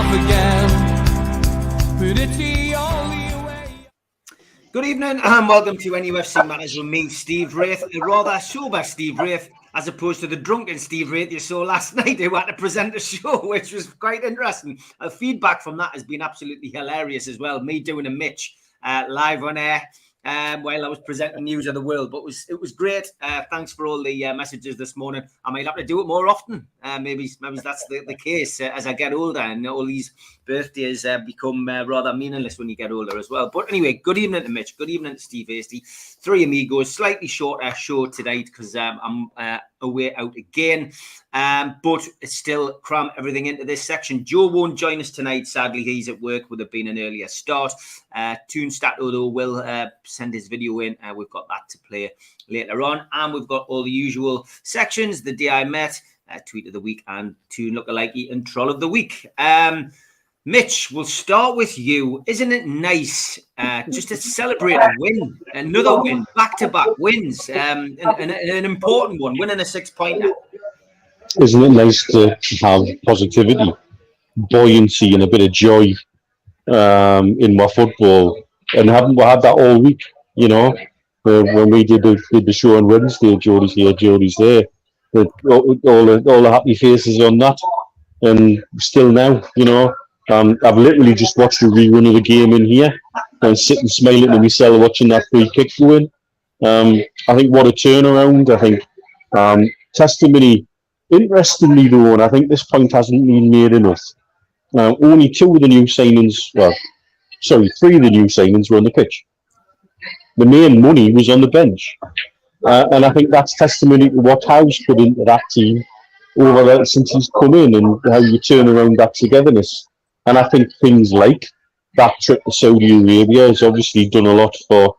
off again. But it's the only way. Good evening and welcome to NUFC Matters with me, Steve Wraith, a rather sober Steve Wraith, as opposed to the drunken Steve Wraith you saw last night who had to present a show, which was quite interesting. Feedback from that has been absolutely hilarious as well. Me doing a Mitch live on air while I was presenting news of the world, but it was great. Thanks for all the messages this morning. I might have to do it more often. Maybe that's the case as I get older, and all these birthdays become rather meaningless when you get older as well. But anyway, good evening to Mitch. Good evening to Steve Hasty. 3 amigos, slightly shorter show tonight because I'm away out again. But it's still cram everything into this section. Joe won't join us tonight. Sadly, he's at work. Would have been an earlier start. Toonstat, though, will send his video in. We've got that to play later on. And we've got all the usual sections. The day I met, tweet of the week, and Toon Lookalike and Troll of the week. Mitch, we'll start with you. Isn't it nice just to celebrate a win? Another win, back-to-back wins, an important one, winning a 6-pointer. Isn't it nice to have positivity, buoyancy and a bit of joy in my football? And haven't we had that all week, you know? When we did the show on Wednesday, Jodie's here, Jodie's there. All the happy faces on that. And still now, you know, I've literally just watched a rerun of the game in here and sitting smiling to myself watching that free kick go in. I think what a turnaround. I think testimony. Interestingly though, and I think this point hasn't been made enough, only 2 of the new signings, 3 of the new signings were on the pitch. The main money was on the bench. And I think that's testimony to what Howe's put into that team over there since he's come in and how you turn around that togetherness. And I think things like that trip to Saudi Arabia has obviously done a lot for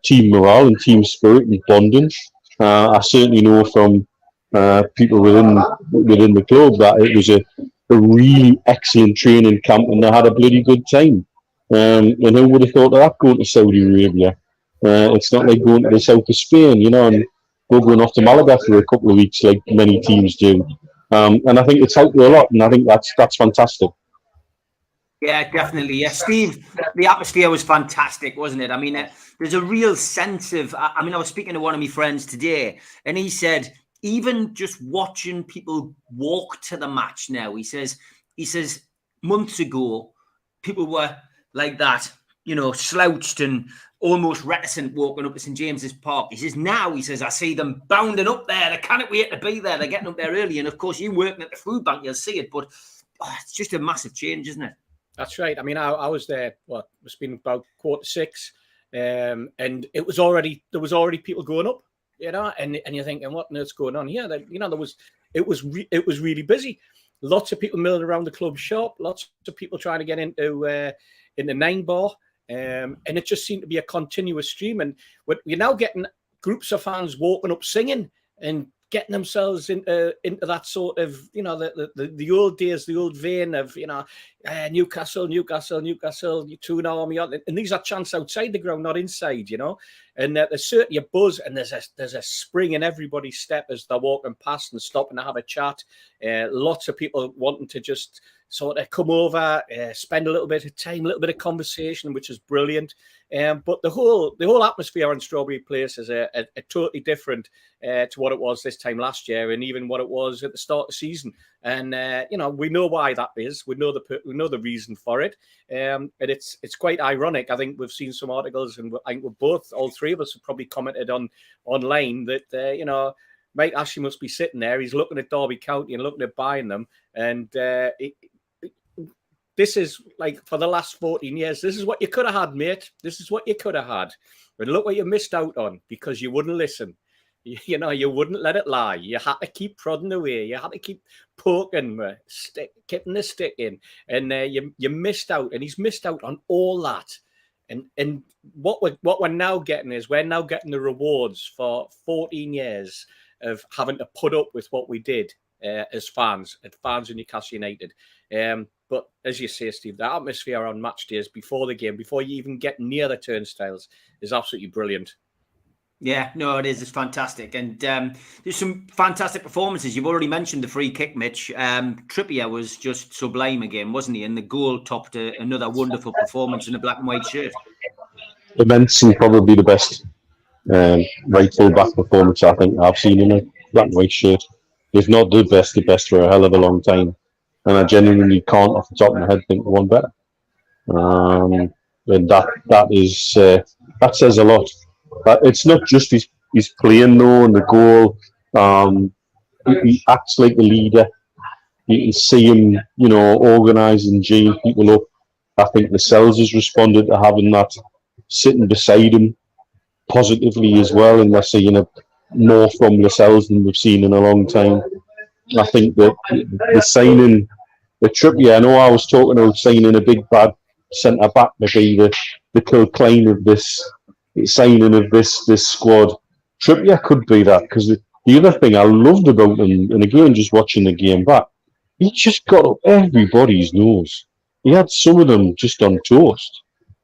team morale and team spirit and bonding. I certainly know from people within the club that it was a really excellent training camp and they had a bloody good time. And who would have thought of that going to Saudi Arabia? It's not like going to the south of Spain, you know, and we're going off to Malaga for a couple of weeks like many teams do. And I think it's helped a lot, and I think that's fantastic. Yeah, definitely. Yeah, Steve, the atmosphere was fantastic, wasn't it? I mean, there's a real sense of, I was speaking to one of my friends today, and he said, even just watching people walk to the match now, he says months ago, people were like that, you know, slouched and almost reticent walking up to St. James's Park. He says, now, I see them bounding up there. They can't wait to be there. They're getting up there early. And of course, you working at the food bank, you'll see it. But it's just a massive change, isn't it? That's right. I mean, I was there, it's been about 5:45, and there was already people going up, you know, and you're thinking, what on earth's going on here? It was really busy. Lots of people milling around the club shop, lots of people trying to get into the 9 bar, and it just seemed to be a continuous stream. And we're now getting groups of fans walking up singing and getting themselves into that sort of, you know, the old days, the old vein of, you know, Newcastle, Toon Army, and these are chants outside the ground, not inside, you know. And there's certainly a buzz, and there's a spring in everybody's step as they're walking past and stopping to have a chat. Lots of people wanting to just sort of come over, spend a little bit of time, a little bit of conversation, which is brilliant. But the whole atmosphere on Strawberry Place is a totally different to what it was this time last year, and even what it was at the start of the season. And you know, we know why that is. We know the reason for it. And it's quite ironic. I think we've seen some articles, and I think all 3 of us have probably commented online that you know, Mike Ashley must be sitting there. He's looking at Derby County and looking at buying them, and this is like for the last 14 years. This is what you could have had, mate. This is what you could have had. But look what you missed out on because you wouldn't listen. You know, you wouldn't let it lie. You had to keep prodding away. You had to keep poking, keeping the stick in. And you missed out. And he's missed out on all that. And what we're now getting is we're now getting the rewards for 14 years of having to put up with what we did as fans of Newcastle United. But as you say, Steve, the atmosphere on match days before the game, before you even get near the turnstiles, is absolutely brilliant. Yeah, no, it is. It's fantastic. And there's some fantastic performances. You've already mentioned the free kick, Mitch. Trippier was just sublime again, wasn't he? And the goal topped another wonderful performance in a black and white shirt. Immense and probably the best right full back performance I think I've seen in a black and white shirt. If not the best for a hell of a long time. And I genuinely can't, off the top of my head, think of one better. And that says a lot. But it's not just his playing though and the goal. He acts like a leader. You can see him, organising, geeing people up. I think Lascelles has responded to having that sitting beside him positively as well, and we're seeing more from Lascelles than we've seen in a long time. I think that the signing, the Trippier, I know I was talking about signing a big bad centre back to be the Kilcline of this signing of this squad. Trippier could be that, because the other thing I loved about him, and again just watching the game back, he just got up everybody's nose. He had some of them just on toast.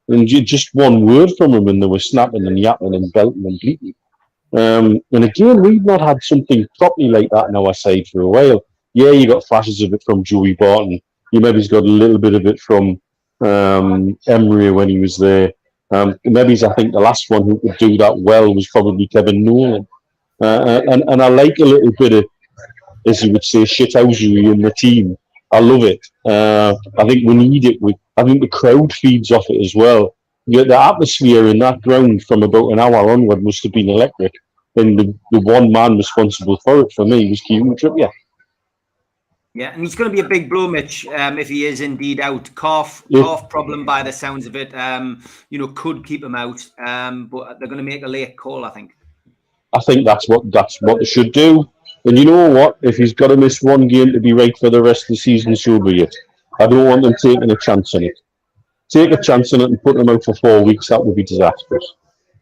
And just one word from him and they were snapping and yapping and belting and bleating. And again, we've not had something properly like that in our side for a while. Yeah, you got flashes of it from Joey Barton. You maybe's got a little bit of it from Emery when he was there. Maybe I think the last one who could do that well was probably Kevin Nolan. And I like a little bit of, as you would say, shithousery in the team. I love it. I think we need it. I think the crowd feeds off it as well. The atmosphere in that ground from about an hour onward must have been electric. And the one man responsible for it, for me, was Kieran Trippier. Yeah, and he's going to be a big blow, Mitch, if he is indeed out. Calf problem by the sounds of it, could keep him out. But they're going to make a late call, I think. I think that's what they should do. And you know what? If he's got to miss one game to be right for the rest of the season, so be it. I don't want them taking a chance on it. Take a chance on it and put him out for 4 weeks. That would be disastrous.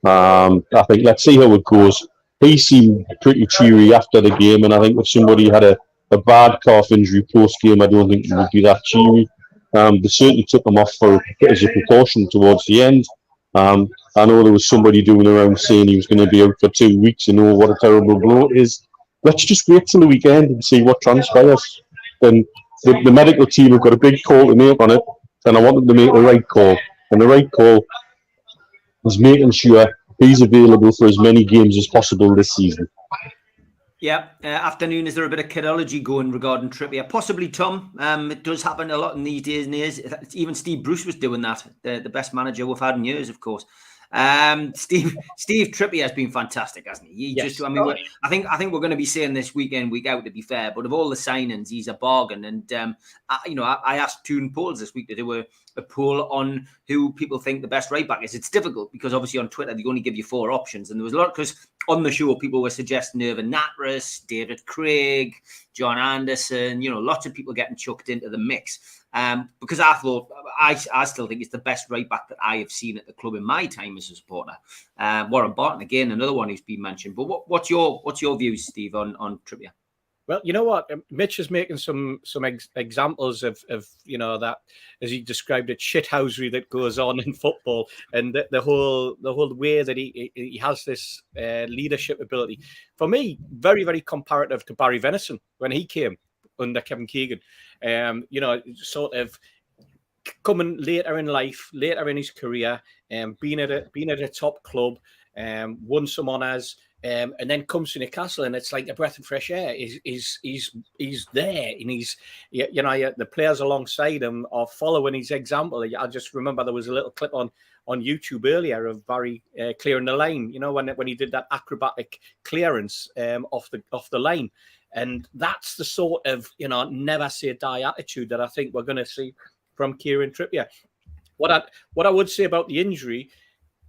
I think let's see how it goes. He seemed pretty cheery after the game, and I think if somebody had a bad calf injury post game, I don't think he would be that cheery. They certainly took him off as a precaution towards the end. I know there was somebody doing around saying he was going to be out for 2 weeks, and what a terrible blow it is. Let's just wait till the weekend and see what transpires. And the medical team have got a big call to make on it, and I want them to make the right call. And the right call is making sure he's available for as many games as possible this season. Yeah, afternoon. Is there a bit of kidology going regarding Trippier? Possibly, Tom. It does happen a lot in these days and years. Even Steve Bruce was doing that. The best manager we've had in years, of course. Steve Trippier has been fantastic, hasn't he? Yes. I think we're going to be saying this week in, week out, to be fair. But of all the signings, he's a bargain. And I asked Toon Polls this week to do a poll on who people think the best right back is. It's difficult because obviously on Twitter they only give you 4 options, and there was a lot because on the show people were suggesting Irvin Natras, David Craig, John Anderson. Lots of people getting chucked into the mix. Because I thought I still think it's the best right back that I have seen at the club in my time as a supporter. Warren Barton again, another one who's been mentioned. But what's your views, Steve, on Trippier? Well, you know what, Mitch is making some examples of that, as he described it, shithousery that goes on in football, and the whole way that he has this leadership ability. For me, very, very comparative to Barry Venison when he came under Kevin Keegan. Sort of coming later in life, later in his career, being at a top club, won some honours, and then comes to Newcastle, and it's like a breath of fresh air. He's there, and the players alongside him are following his example. I just remember there was a little clip on YouTube earlier of Barry clearing the line. When he did that acrobatic clearance off the line. And that's the sort of, never say die attitude that I think we're going to see from Kieran Trippier. What I would say about the injury,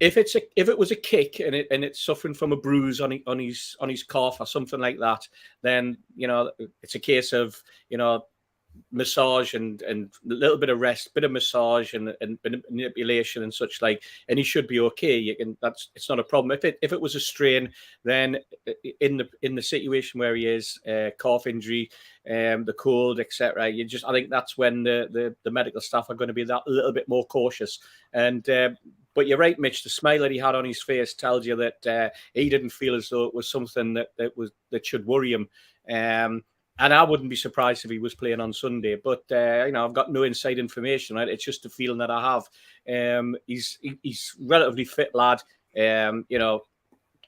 if it was a kick and it's suffering from a bruise on his calf or something like that, then it's a case of massage and a little bit of rest, bit of massage and manipulation and such like, and he should be okay. It's not a problem. If it was a strain, then in the situation where he is, calf injury, the cold, etc. I think that's when the medical staff are going to be that little bit more cautious. And But you're right, Mitch. The smile that he had on his face tells you that he didn't feel as though it was something that should worry him. And I wouldn't be surprised if he was playing on Sunday. But I've got no inside information. Right? It's just a feeling that I have. He's relatively fit lad.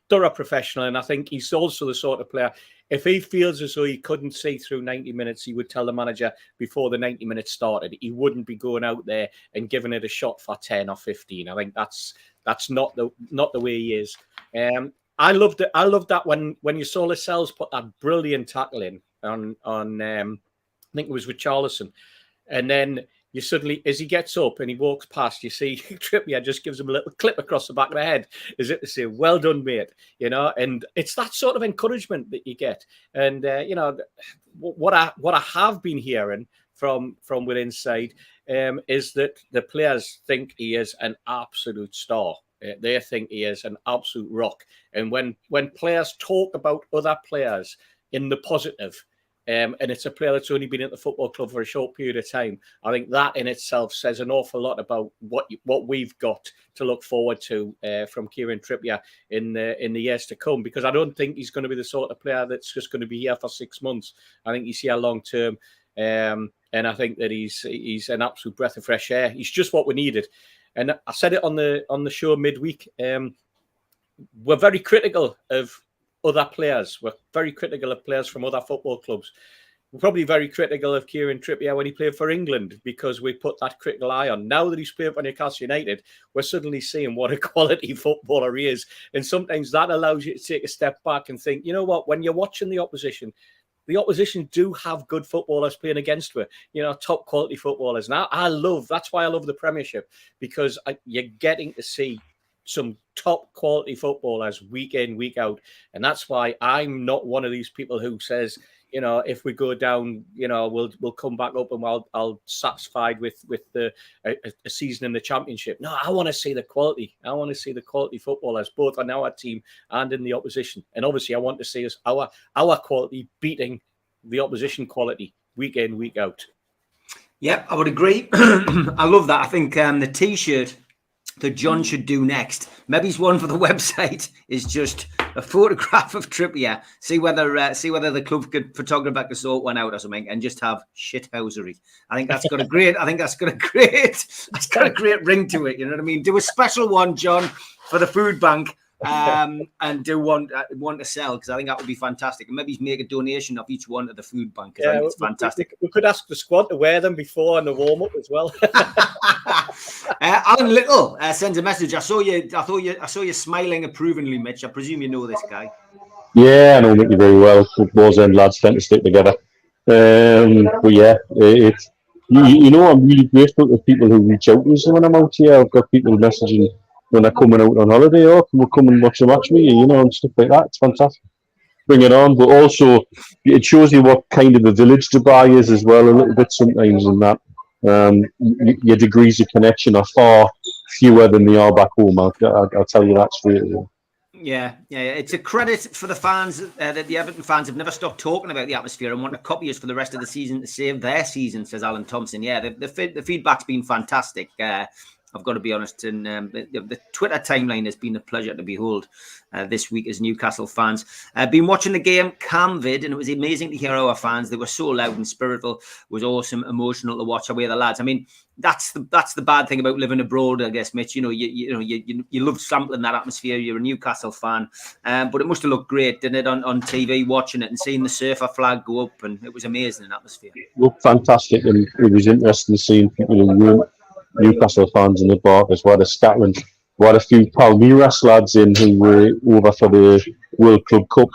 Thorough professional, and I think he's also the sort of player. If he feels as though he couldn't see through 90 minutes, he would tell the manager before the 90 minutes started. He wouldn't be going out there and giving it a shot for 10 or 15. I think that's not the way he is. I loved it. I loved that when you saw Lascelles put that brilliant tackle in on I think it was with Charlison, and then you suddenly, as he gets up and he walks past, you see Trippier just gives him a little clip across the back of the head, as if to say, "Well done, mate." And it's that sort of encouragement that you get. And what I have been hearing from within inside is that the players think he is an absolute star. They think he is an absolute rock. And when players talk about other players in the positive, and it's a player that's only been at the football club for a short period of time, I think that in itself says an awful lot about what we've got to look forward to from Kieran Trippier in the years to come. Because I don't think he's going to be the sort of player that's just going to be here for 6 months. I think he's here long term, and I think that he's an absolute breath of fresh air. He's just what we needed. And I said it on the show midweek. We're very critical of other players. We're very critical of players from other football clubs. We're probably very critical of Kieran Trippier when he played for England, because we put that critical eye on. Now that he's played for Newcastle United, we're suddenly seeing what a quality footballer he is. And sometimes that allows you to take a step back and think, you know what, when you're watching the opposition do have good footballers playing against her, top quality footballers. And that's why I love the Premiership, because you're getting to see some top quality footballers week in, week out. And that's why I'm not one of these people who says, if we go down, we'll come back up and I'll satisfied with a season in the Championship. No, I want to see the quality. I want to see the quality footballers, both on our team and in the opposition. And obviously I want to see us, our quality beating the opposition quality week in, week out. Yep, I would agree. I love that. I think the T-shirt that John should do next, maybe it's one for the website, is just a photograph of Trippier. See whether the club could photographer could sort one out or something, and just have shithousery. I think that's got a great ring to it. You know what I mean? Do a special one, John, for the food bank, and do one to sell, because I think that would be fantastic. And maybe make a donation of each one to the food bank. I think it's fantastic. We could ask the squad to wear them before and the warm up as well. Alan Little sends a message. I saw you smiling approvingly, Mitch. I presume you know this guy. Yeah, I know Mickey very well. Football's end lads tend to stick together. But yeah, it's I'm really grateful to people who reach out to us when I'm out here. I've got people messaging when they're coming out on holiday, or can we come and watch the match with you, and stuff like that. It's fantastic. Bring it on. But also, it shows you what kind of a village Dubai is as well, a little bit sometimes, in that your degrees of connection are far fewer than they are back home. I'll tell you that straight away. Yeah. It's a credit for the fans that the Everton fans have never stopped talking about the atmosphere and want to copy us for the rest of the season to save their season, says Alan Thompson. Yeah, the feedback's been fantastic. I've got to be honest, and the Twitter timeline has been a pleasure to behold this week as Newcastle fans. I've been watching the game Camvid, and it was amazing to hear our fans. They were so loud and spiritual. It was awesome, emotional to watch away the lads. I mean, that's the bad thing about living abroad, I guess, Mitch. You love sampling that atmosphere. You're a Newcastle fan, but it must have looked great, didn't it, on TV, watching it and seeing the surfer flag go up, and it was amazing, an atmosphere. It looked fantastic, and it was interesting seeing people who weren't Newcastle fans in the Barkers. We had a Scotland, we had a few Palmeiras lads in who were over for the World Club Cup,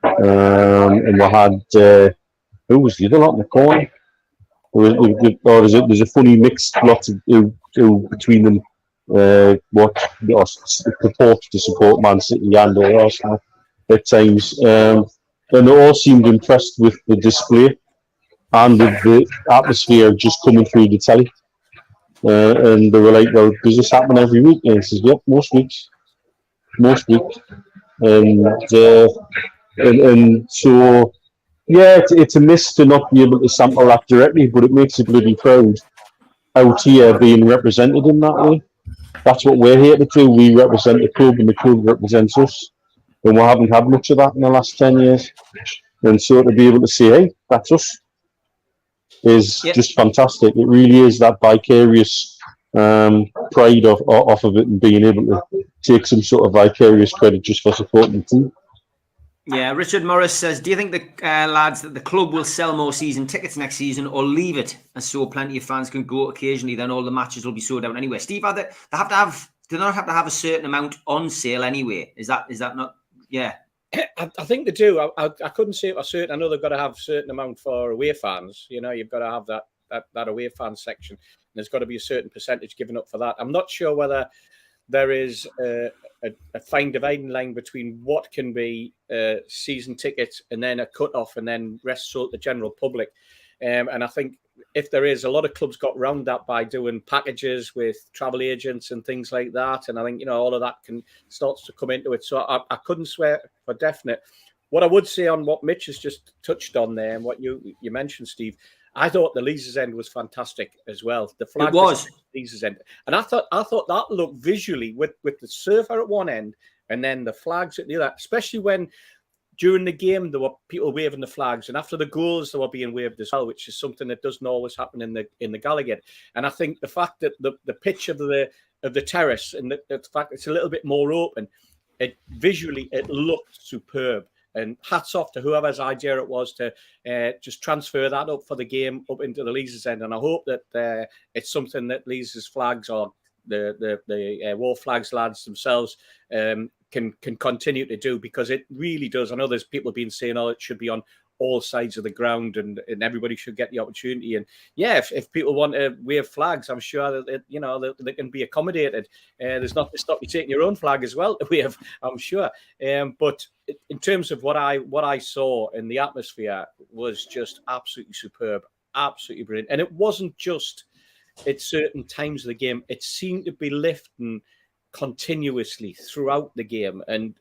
and we had who was the other lot in the corner? There's a funny mixed lot who between them purport to support Man City and or Arsenal at times, and they all seemed impressed with the display and the atmosphere just coming through the telly. And they were like, "Well, does this happen every week?" And he says, "Yep, most weeks." And so, yeah, it's a miss to not be able to sample that directly, but it makes you bloody proud out here being represented in that way. that's what we're here to do. We represent the club, and the club represents us. And we haven't had much of that in the last 10 years. And so to be able to say, hey, that's us, is just fantastic. It really is that vicarious pride off of it, and being able to take some sort of vicarious credit just for supporting the team. Yeah, Richard Morris says, do you think lads, that the club will sell more season tickets next season, or leave it and so plenty of fans can go occasionally, then all the matches will be sold out anyway? Steve, do they not have to have a certain amount on sale anyway? Is that not? Yeah. I think they do. I couldn't say it for certain. I know they've got to have a certain amount for away fans. You know, you've got to have that away fan section. And there's got to be a certain percentage given up for that. I'm not sure whether there is a fine dividing line between what can be season tickets and then a cut-off and then rest sold to the general public. And I think if there is, a lot of clubs got around that by doing packages with travel agents and things like that. And I think, all of that starts to come into it. So I couldn't swear for definite. What I would say on what Mitch has just touched on there and what you mentioned, Steve, I thought the Leazes End was fantastic as well. The flag was Leazes End, and I thought that looked visually with the surfer at one end and then the flags at the other, especially when during the game there were people waving the flags, and after the goals they were being waved as well, which is something that doesn't always happen in the Gallagher. And I think the fact that the pitch of the terrace and the fact it's a little bit more open, it visually it looked superb. And hats off to whoever's idea it was to just transfer that up for the game up into the Leazes End. And I hope that it's something that Leazes flags or the War Flags lads themselves can continue to do, because it really does. I know there's people been saying, it should be on all sides of the ground and everybody should get the opportunity. And yeah, if people want to wave flags, I'm sure that they can be accommodated. There's nothing to stop you taking your own flag as well to wave, I'm sure. But in terms of what I saw in the atmosphere was just absolutely superb, absolutely brilliant. And it wasn't just at certain times of the game. It seemed to be lifting continuously throughout the game. And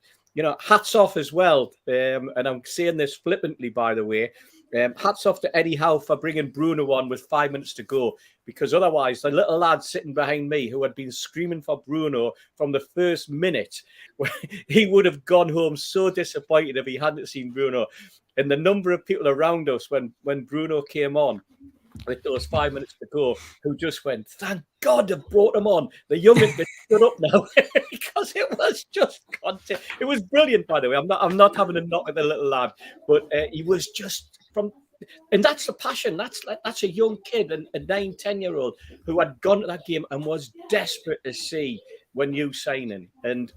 hats off as well. And I'm saying this flippantly, by the way. Hats off to Eddie Howe for bringing Bruno on with 5 minutes to go, because otherwise the little lad sitting behind me who had been screaming for Bruno from the first minute, he would have gone home so disappointed if he hadn't seen Bruno. And the number of people around us when Bruno came on with those 5 minutes to go, who just went, thank God they've brought him on. The youngest bit stood up now because it was just content. It was brilliant, by the way. I'm not having a knock at the little lad, but he was just and that's the passion. That's a young kid, a 9-10-year-old who had gone to that game and was desperate to see when you signing. And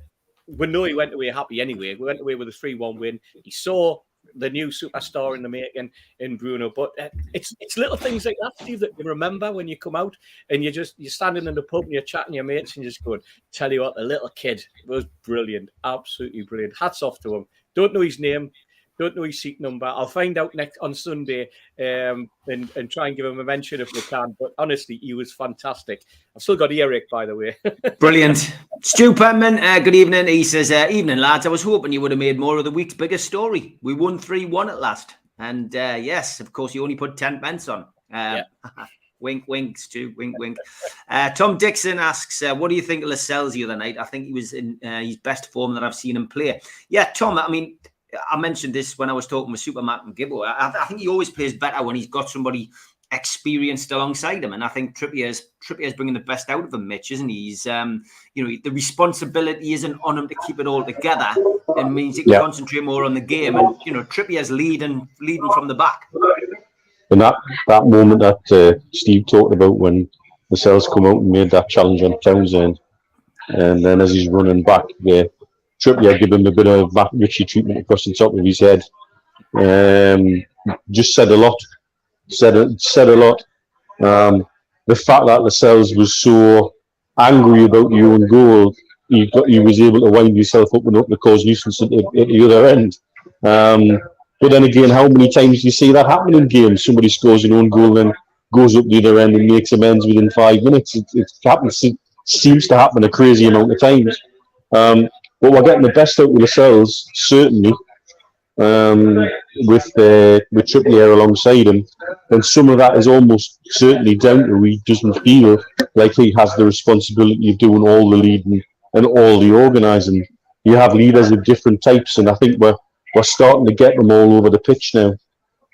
we know he went away happy anyway. We went away with a 3-1 win. He saw the new superstar in the making in Bruno. But it's little things like that, Steve, that you remember when you come out and you're standing in the pub and you're chatting to your mates and you're just going, tell you what, the little kid was brilliant, absolutely brilliant. Hats off to him. Don't know his name, don't know his seat number. I'll find out next on Sunday and try and give him a mention if we can. But honestly, he was fantastic. I've still got earache, by the way. Brilliant. Stu Penman, good evening. He says, evening, lads. I was hoping you would have made more of the week's biggest story. We won 3-1 at last. And yes, of course, you only put 10 pence on. Wink, wink, Stu, wink, wink. Tom Dixon asks, what do you think of Lascelles the other night? I think he was in his best form that I've seen him play. Yeah, Tom, I mean, I mentioned this when I was talking with Super Matt and Gibbo. I think he always plays better when he's got somebody experienced alongside him, and I think Trippier's bringing the best out of him, Mitch, isn't he? He's the responsibility isn't on him to keep it all together. It means he can concentrate more on the game, and Trippier's leading from the back. And that moment that Steve talked about when Lascelles come out and made that challenge on Townsend, and then as he's running back there, Trippier give him a bit of Matt Ritchie treatment across the top of his head. Just said a lot. Said a lot. The fact that Lascelles was so angry about the own goal, he was able to wind himself up and cause nuisance at the other end. But then again, how many times do you see that happen in games? Somebody scores an own goal and goes up the other end and makes amends within 5 minutes. It happens. It seems to happen a crazy amount of times. But we're getting the best out of Lascelles, certainly. with Trippier alongside him, and some of that is almost certainly down to he doesn't feel like he has the responsibility of doing all the leading and all the organising. You have leaders of different types, and I think we're starting to get them all over the pitch now.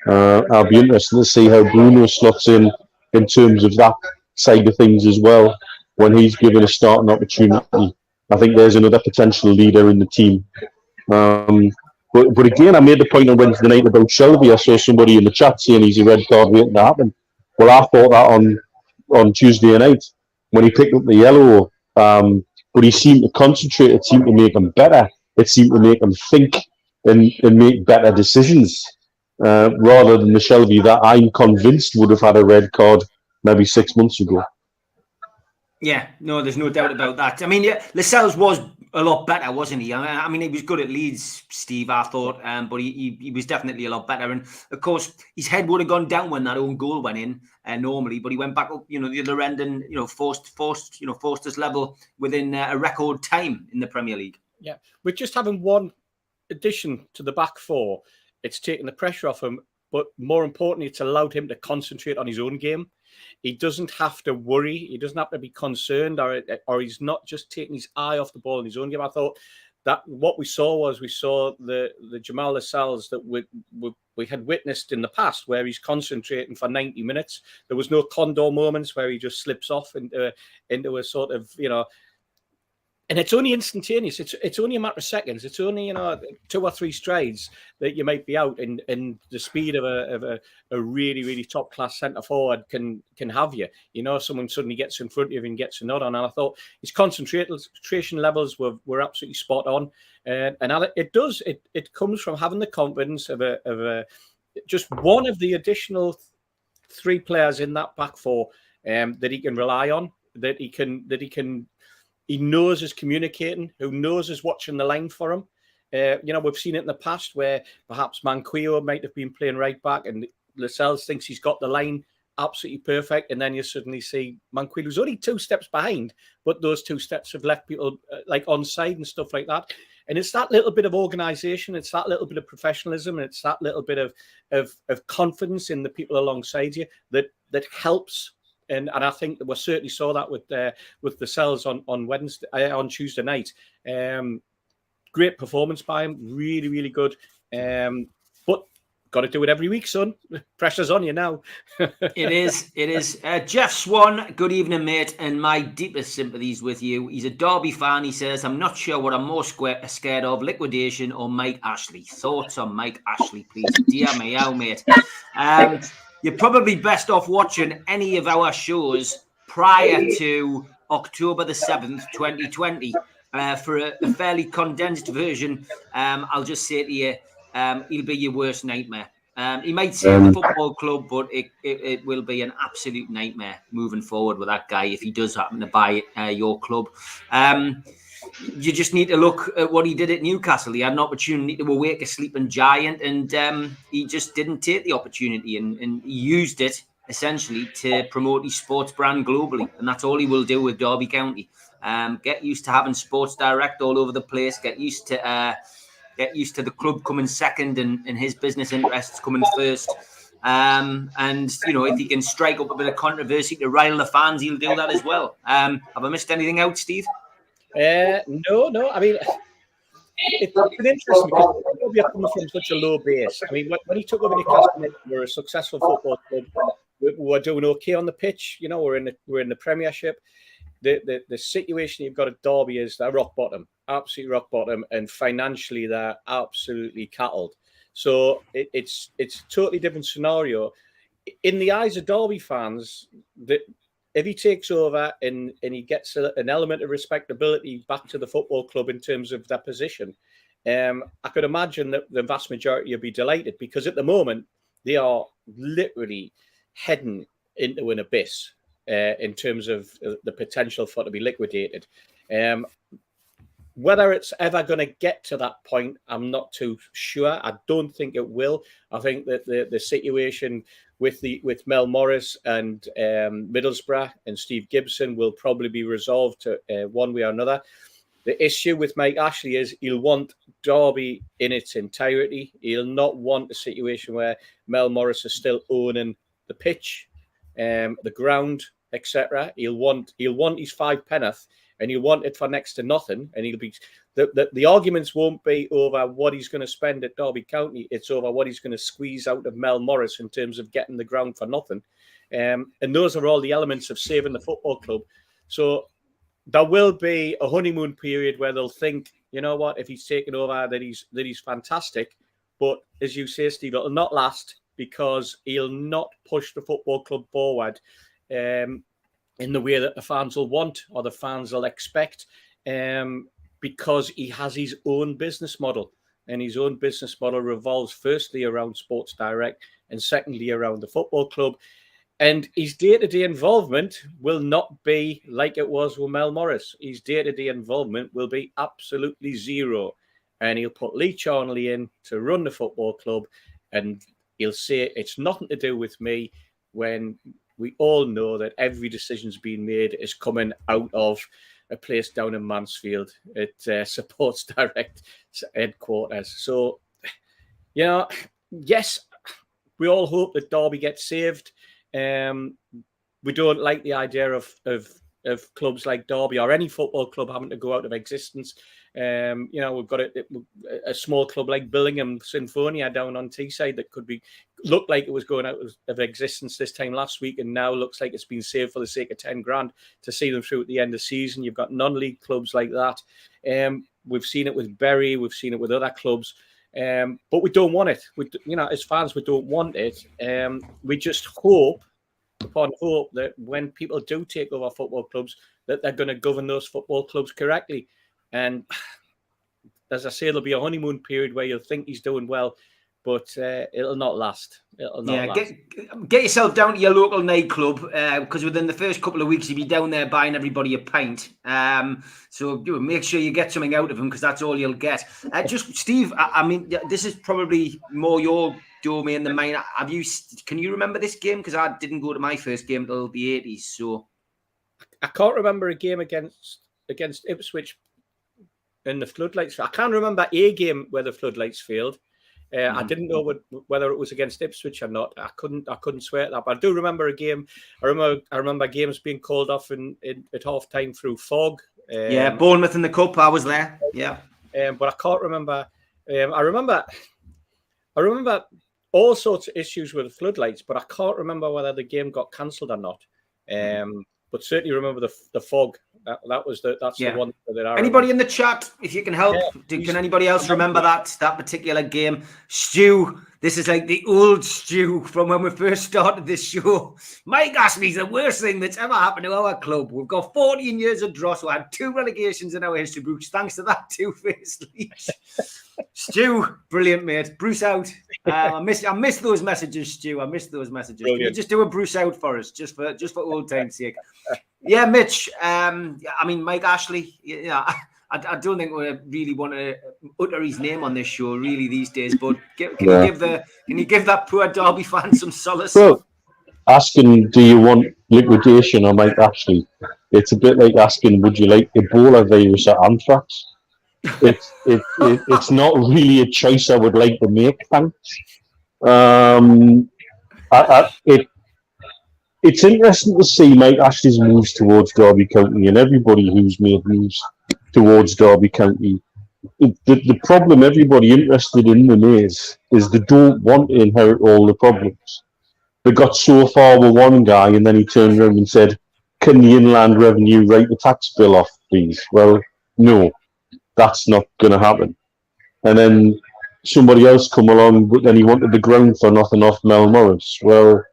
I'll be interested to see how Bruno slots in terms of that side of things as well when he's given a starting opportunity. I think there's another potential leader in the team. But again, I made the point on Wednesday night about Shelvey. I saw somebody in the chat saying he's a red card waiting to happen. Well, I thought that on Tuesday night when he picked up the yellow. But he seemed to concentrate. It seemed to make him better. It seemed to make him think and make better decisions. Rather than the Shelvey that I'm convinced would have had a red card maybe 6 months ago. Yeah, no, there's no doubt about that. I mean, yeah, Lascelles was a lot better, wasn't he? I mean, he was good at Leeds, Steve, I thought, but he was definitely a lot better. And of course, his head would have gone down when that own goal went in normally, but he went back up, the other end and forced his level within a record time in the Premier League. Yeah, with just having one addition to the back four, it's taken the pressure off him, but more importantly, it's allowed him to concentrate on his own game. He doesn't have to worry. He doesn't have to be concerned, or he's not just taking his eye off the ball in his own game. I thought that what we saw the Jamal Lascelles that we had witnessed in the past, where he's concentrating for 90 minutes. There was no condor moments where he just slips off into a sort of, and it's only instantaneous. It's only a matter of seconds. It's only 2 or 3 strides that you might be out, and the speed of a really, really top class centre forward can have you. Someone suddenly gets in front of you and gets a nod on. And I thought his concentration levels were absolutely spot on. And it comes from having the confidence of just one of the additional 3 players in that back four that he can rely on, that he knows is communicating, who knows is watching the line for him. We've seen it in the past where perhaps Manquillo might have been playing right back and Lascelles thinks he's got the line absolutely perfect. And then you suddenly see Manquillo's only 2 steps behind, but those 2 steps have left people like onside and stuff like that. And it's that little bit of organisation, it's that little bit of professionalism, and it's that little bit of confidence in the people alongside you that helps. And I think that we certainly saw that with the Cells on Tuesday night. Great performance by him, really, really good. But got to do it every week, son. Pressure's on you now. It is. Jeff Swan, good evening, mate, and my deepest sympathies with you. He's a Derby fan. He says, I'm not sure what I'm more scared of, liquidation or Mike Ashley. Thoughts on Mike Ashley, please? Dear me, how, mate. You're probably best off watching any of our shows prior to October the 7th, 2020. For a fairly condensed version, I'll just say to you, he'll be your worst nightmare. He might save the football club, but it will be an absolute nightmare moving forward with that guy if he does happen to buy your club. You just need to look at what he did at Newcastle. He had an opportunity to awake a sleeping giant, and he just didn't take the opportunity, and he used it essentially to promote his sports brand globally, and that's all he will do with Derby County. Get used to having Sports Direct all over the place. Get used to the club coming second and his business interests coming first. And if he can strike up a bit of controversy to rile the fans, he'll do that as well. Have I missed anything out, Steve? No. I mean, it's been interesting because we're coming from such a low base. I mean, when he took over Newcastle, we're a successful football club. We're doing okay on the pitch. We're in the Premiership. The situation you've got at Derby is they're rock bottom, absolutely rock bottom, and financially they're absolutely cattled. So it's a totally different scenario. In the eyes of Derby fans, if he takes over and he gets an element of respectability back to the football club in terms of their position, I could imagine that the vast majority will be delighted, because at the moment they are literally heading into an abyss in terms of the potential for it to be liquidated. Whether it's ever going to get to that point, I'm not too sure. I don't think it will. I think that the situation with Mel Morris and Middlesbrough and Steve Gibson will probably be resolved to one way or another. The issue with Mike Ashley is he'll want Derby in its entirety. He'll not want a situation where Mel Morris is still owning the pitch, the ground, etc. He'll want his 5 penneth, and he'll want it for next to nothing. And he'll be the arguments won't be over what he's going to spend at Derby County. It's over what he's going to squeeze out of Mel Morris in terms of getting the ground for nothing. And those are all the elements of saving the football club. So there will be a honeymoon period where they'll think, you know what, if he's taken over, that he's fantastic. But as you say, Steve, it'll not last because he'll not push the football club forward in the way that the fans will want or the fans will expect, because he has his own business model. And his own business model revolves firstly around Sports Direct and secondly around the football club. And his day-to-day involvement will not be like it was with Mel Morris. His day-to-day involvement will be absolutely zero. And he'll put Lee Charnley in to run the football club. And he'll say it's nothing to do with me, when we all know that every decision's being made is coming out of a place down in Mansfield at Sports Direct headquarters. So, you know, yes, we all hope that Derby gets saved. We don't like the idea of clubs like Derby or any football club having to go out of existence. You know, we've got a small club like Billingham Sinfonia down on Teesside that looked like it was going out of existence this time last week, and now looks like it's been saved for the sake of 10 grand to see them through at the end of the season. You've got non-league clubs like that. We've seen it with Bury, we've seen it with other clubs. But we don't want it. As fans, we don't want it. We just hope that when people do take over football clubs, that they're going to govern those football clubs correctly. And as I say, there'll be a honeymoon period where you'll think he's doing well, but it'll not last. Get yourself down to your local nightclub, because within the first couple of weeks you'll be down there buying everybody a pint. So make sure you get something out of him, because that's all you'll get. Just Steve, I mean, this is probably more your domain than mine. Can you remember this game? Because I didn't go to my first game until the 80s. So I can't remember a game against Ipswich in the floodlights. I can't remember a game where the floodlights failed. I didn't know whether it was against Ipswich or not. I couldn't swear that. But I do remember a game. I remember games being called off at half time through fog. Bournemouth in the cup. I was there. Yeah, but I can't remember. I remember all sorts of issues with the floodlights, but I can't remember whether the game got cancelled or not. But certainly remember the fog. That's the one that I Anybody in the chat, if you can help, can anybody else remember that particular game? Stu, this is like the old Stu from when we first started this show. Mike Ashley's the worst thing that's ever happened to our club. We've got 14 years of dross. We had 2 relegations in our history, Bruce. Thanks to that two-faced leash. Stu, brilliant, mate. Bruce out. I miss those messages, Stu. I miss those messages. Brilliant. Can you just do a Bruce out for us, just for old time's sake? Yeah, Mitch. I mean, Mike Ashley. I don't think we really want to utter his name on this show, really, these days. But can you give that poor Derby fan some solace? Well, asking, do you want liquidation on Mike Ashley? It's a bit like asking, would you like Ebola virus or anthrax? It's not really a choice I would like to make, thanks. It's interesting to see Mike Ashley's moves towards Derby County, and everybody who's made moves towards Derby County. The problem everybody interested in them is they don't want to inherit all the problems. They got so far with one guy, and then he turned around and said, can the Inland Revenue write the tax bill off, please? Well, no, that's not going to happen. And then somebody else come along, but then he wanted the ground for nothing off Mel Morris. Well,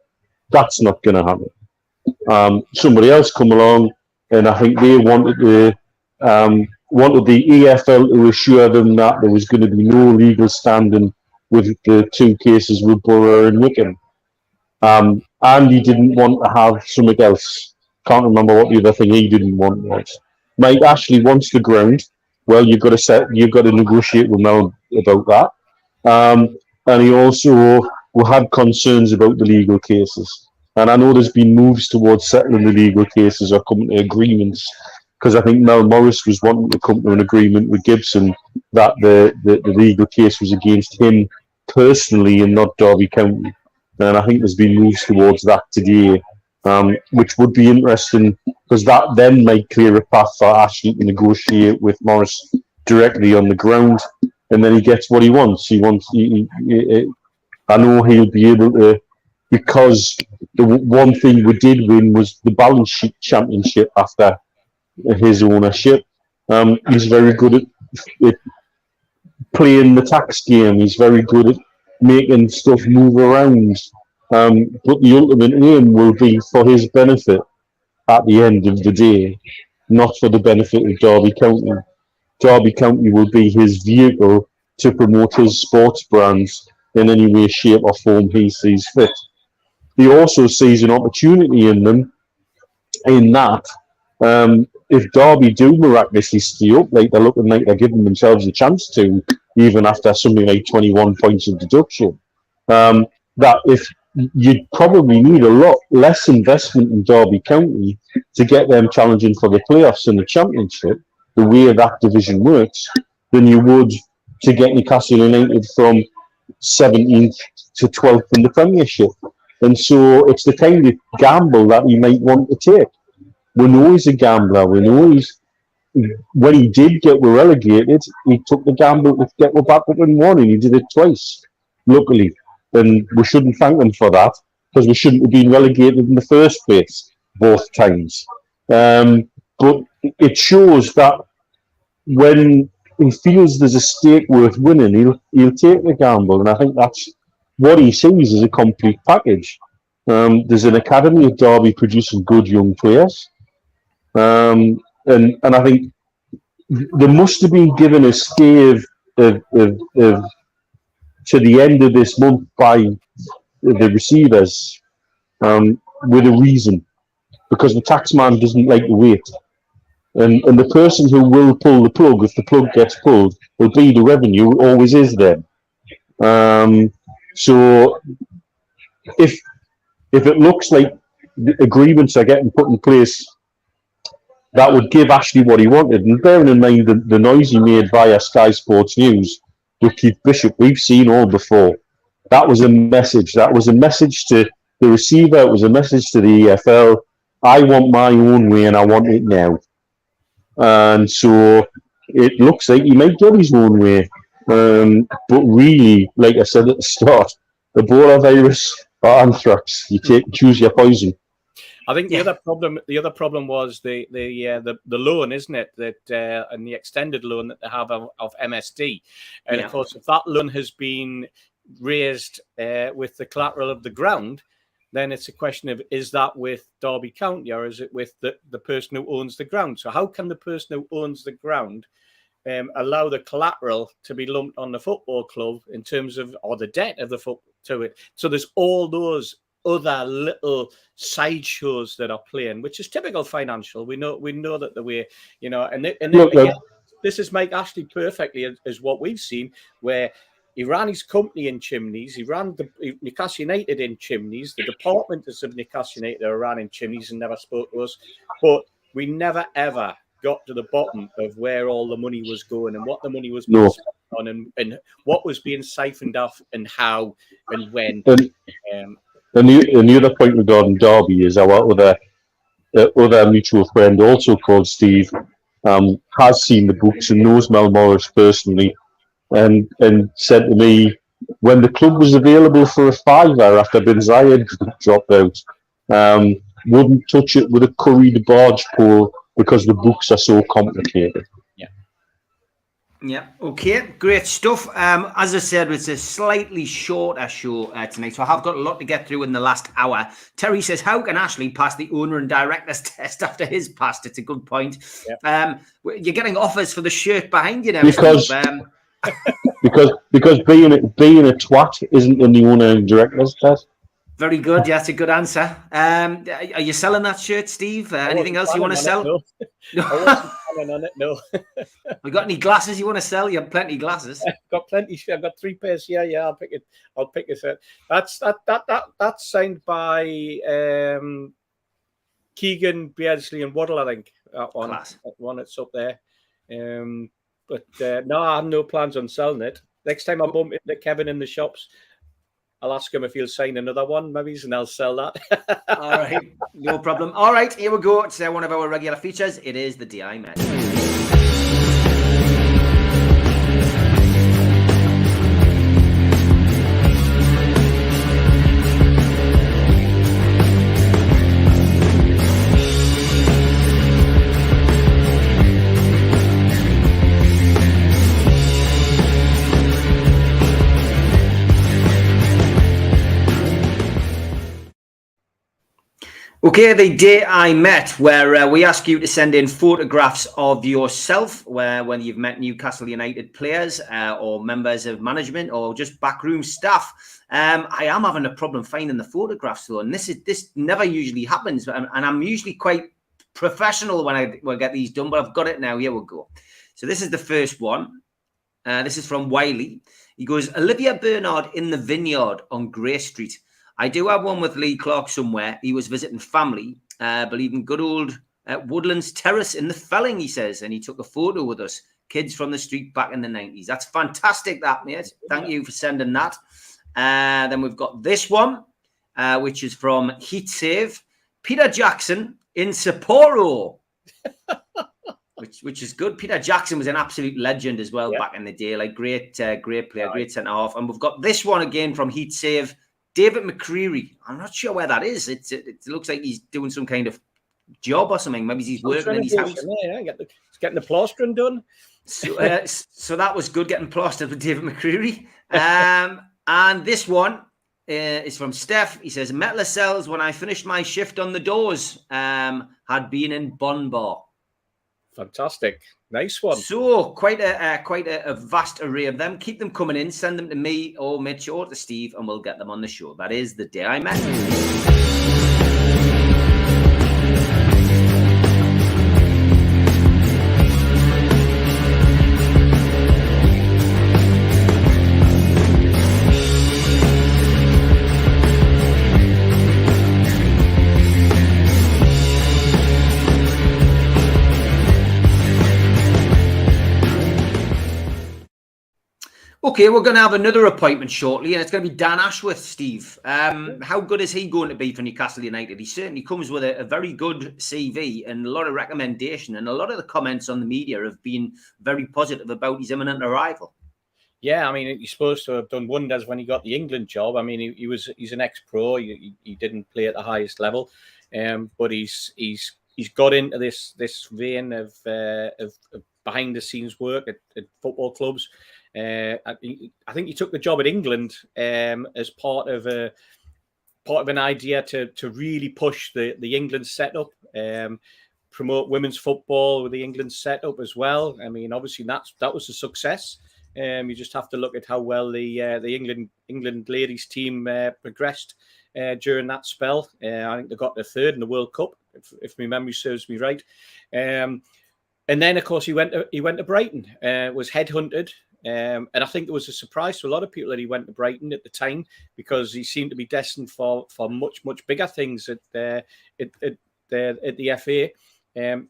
that's not going to happen. Somebody else come along, and I think they wanted the EFL to assure them that there was going to be no legal standing with the 2 cases with Borough and Wickham. And he didn't want to have something else. Can't remember what the other thing he didn't want was. Mike Ashley wants the ground. Well, you've got to negotiate with Mel about that. And he also had concerns about the legal cases. And I know there's been moves towards settling the legal cases or coming to agreements. because I think Mel Morris was wanting to come to an agreement with Gibson that the legal case was against him personally and not Derby County. And I think there's been moves towards that today, which would be interesting because that then might clear a path for Ashley to negotiate with Morris directly on the ground, and then he gets what he wants. I know he'll be able to, because the one thing we did win was the balance sheet championship after his ownership. He's very good at playing the tax game. He's very good at making stuff move around. But the ultimate aim will be for his benefit at the end of the day, not for the benefit of Derby County. Derby County will be his vehicle to promote his sports brands in any way, shape or form he sees fit. He also sees an opportunity in them in that if Derby do miraculously stay up, like they're looking like they're giving themselves a chance to, even after something like 21 points of deduction, that if you'd probably need a lot less investment in Derby County to get them challenging for the playoffs and the championship, the way that division works, than you would to get Newcastle United from 17th to 12th in the Premiership. And so it's the kind of gamble that he might want to take. We know he's a gambler. We know when he did get relegated, he took the gamble to get back up and won, and he did it twice, luckily. And we shouldn't thank him for that, because we shouldn't have been relegated in the first place both times. But it shows that when he feels there's a stake worth winning, he'll take the gamble, and I think that's what he sees as a complete package. There's an academy at Derby producing good young players, and I think they must have been given a stay of to the end of this month by the receivers with a reason, because the taxman doesn't like to wait. And the person who will pull the plug, if the plug gets pulled, will be the revenue. It always is then. So if it looks like the agreements are getting put in place that would give Ashley what he wanted, and bearing in mind the noise he made via Sky Sports News with Keith Bishop, we've seen all before. That was a message. That was a message to the receiver. It was a message to the EFL. I want my own way, and I want it now. And so it looks like he might get his own way. But really, like I said at the start, Ebola virus or anthrax, choose your poison. I think the other problem was the loan, isn't it? That and the extended loan that they have of MSD, and of course, if that loan has been raised with the collateral of the ground, then it's a question of, is that with Derby County or is it with the person who owns the ground? So how can the person who owns the ground allow the collateral to be lumped on the football club in terms of, or the debt of the football to it? So there's all those other little sideshows that are playing, which is typical financial. We know that the way, this is Mike Ashley perfectly as what we've seen, where he ran his company in chimneys. He ran Newcastle United in chimneys. The departments of Newcastle United ran in chimneys and never spoke to us. But we never, ever got to the bottom of where all the money was going and what the money was being spent on and what was being siphoned off and how and when. And the other point regarding Derby is our other mutual friend, also called Steve, has seen the books and knows Mel Morris personally. And said to me, when the club was available for a fiver after Ben Zayed dropped out, wouldn't touch it with a curried barge pole because the books are so complicated. Yeah. Okay. Great stuff. As I said, it's a slightly shorter show tonight, so I have got a lot to get through in the last hour. Terry says, "How can Ashley pass the owner and director's test after his past?" It's a good point. Yep. You're getting offers for the shirt behind you now, because being a twat isn't in the owner and director's test. Very good. Yeah, that's a good answer. Are you selling that shirt, Steve? Anything else you want to sell? No. I wasn't planning on it. No. We got any glasses you want to sell? You have plenty of glasses. I've got plenty. I've got 3 pairs. Yeah. I'll pick it. I'll pick a set. That's signed by Keegan, Beardsley, and Waddle. I think that one. Class. That one that's up there. But no, I have no plans on selling it. Next time I bump into Kevin in the shops, I'll ask him if he'll sign another one, maybe, and I'll sell that. All right, no problem. All right, here we go. It's one of our regular features. It is the day I met. Okay, the day I met, where we ask you to send in photographs of yourself, whether you've met Newcastle United players or members of management or just backroom staff. I am having a problem finding the photographs though, and this never usually happens, and I'm usually quite professional when I get these done, but I've got it now. Here we go. So this is the first one. This is from Wiley. He goes, Olivia Bernard in the vineyard on Grey Street. I do have one with Lee Clark somewhere. He was visiting family, believe in good old Woodlands Terrace in the Felling, he says, and he took a photo with us, kids from the street back in the 90s. That's fantastic, that, mate. Thank you for sending that. Then we've got this one, which is from Heat Save. Peter Jackson in Sapporo, which is good. Peter Jackson was an absolute legend as well back in the day, like great player, great centre-half. And we've got this one again from Heat Save. David McCreary. I'm not sure where that is. It looks like he's doing some kind of job or something. Maybe he's working in his house. Yeah, he's getting the plastering done. So that was good, getting plastered with David McCreary. And this one is from Steph. He says, met Lascelles when I finished my shift on the doors. Had been in Bon Bar. Fantastic. Nice one. So quite a vast array of them. Keep them coming in. Send them to me or Mitch or to Steve, and we'll get them on the show. That is the day I met. Okay, we're going to have another appointment shortly, and it's going to be Dan Ashworth, Steve. How good is he going to be for Newcastle United? He certainly comes with a very good CV and a lot of recommendation, and a lot of the comments on the media have been very positive about his imminent arrival. Yeah, I mean, he's supposed to have done wonders when he got the England job. I mean, he's an ex-pro. He didn't play at the highest level, but he's got into this vein of behind-the-scenes work at football clubs. I think he took the job at England as part of an idea to really push the England setup, promote women's football with the England setup as well. I mean, obviously that was a success. You just have to look at how well the England ladies team progressed during that spell. I think they got the third in the World Cup, if my memory serves me right. And then, of course, he went to Brighton. Was headhunted. And I think it was a surprise to a lot of people that he went to Brighton at the time, because he seemed to be destined for much bigger things at the FA.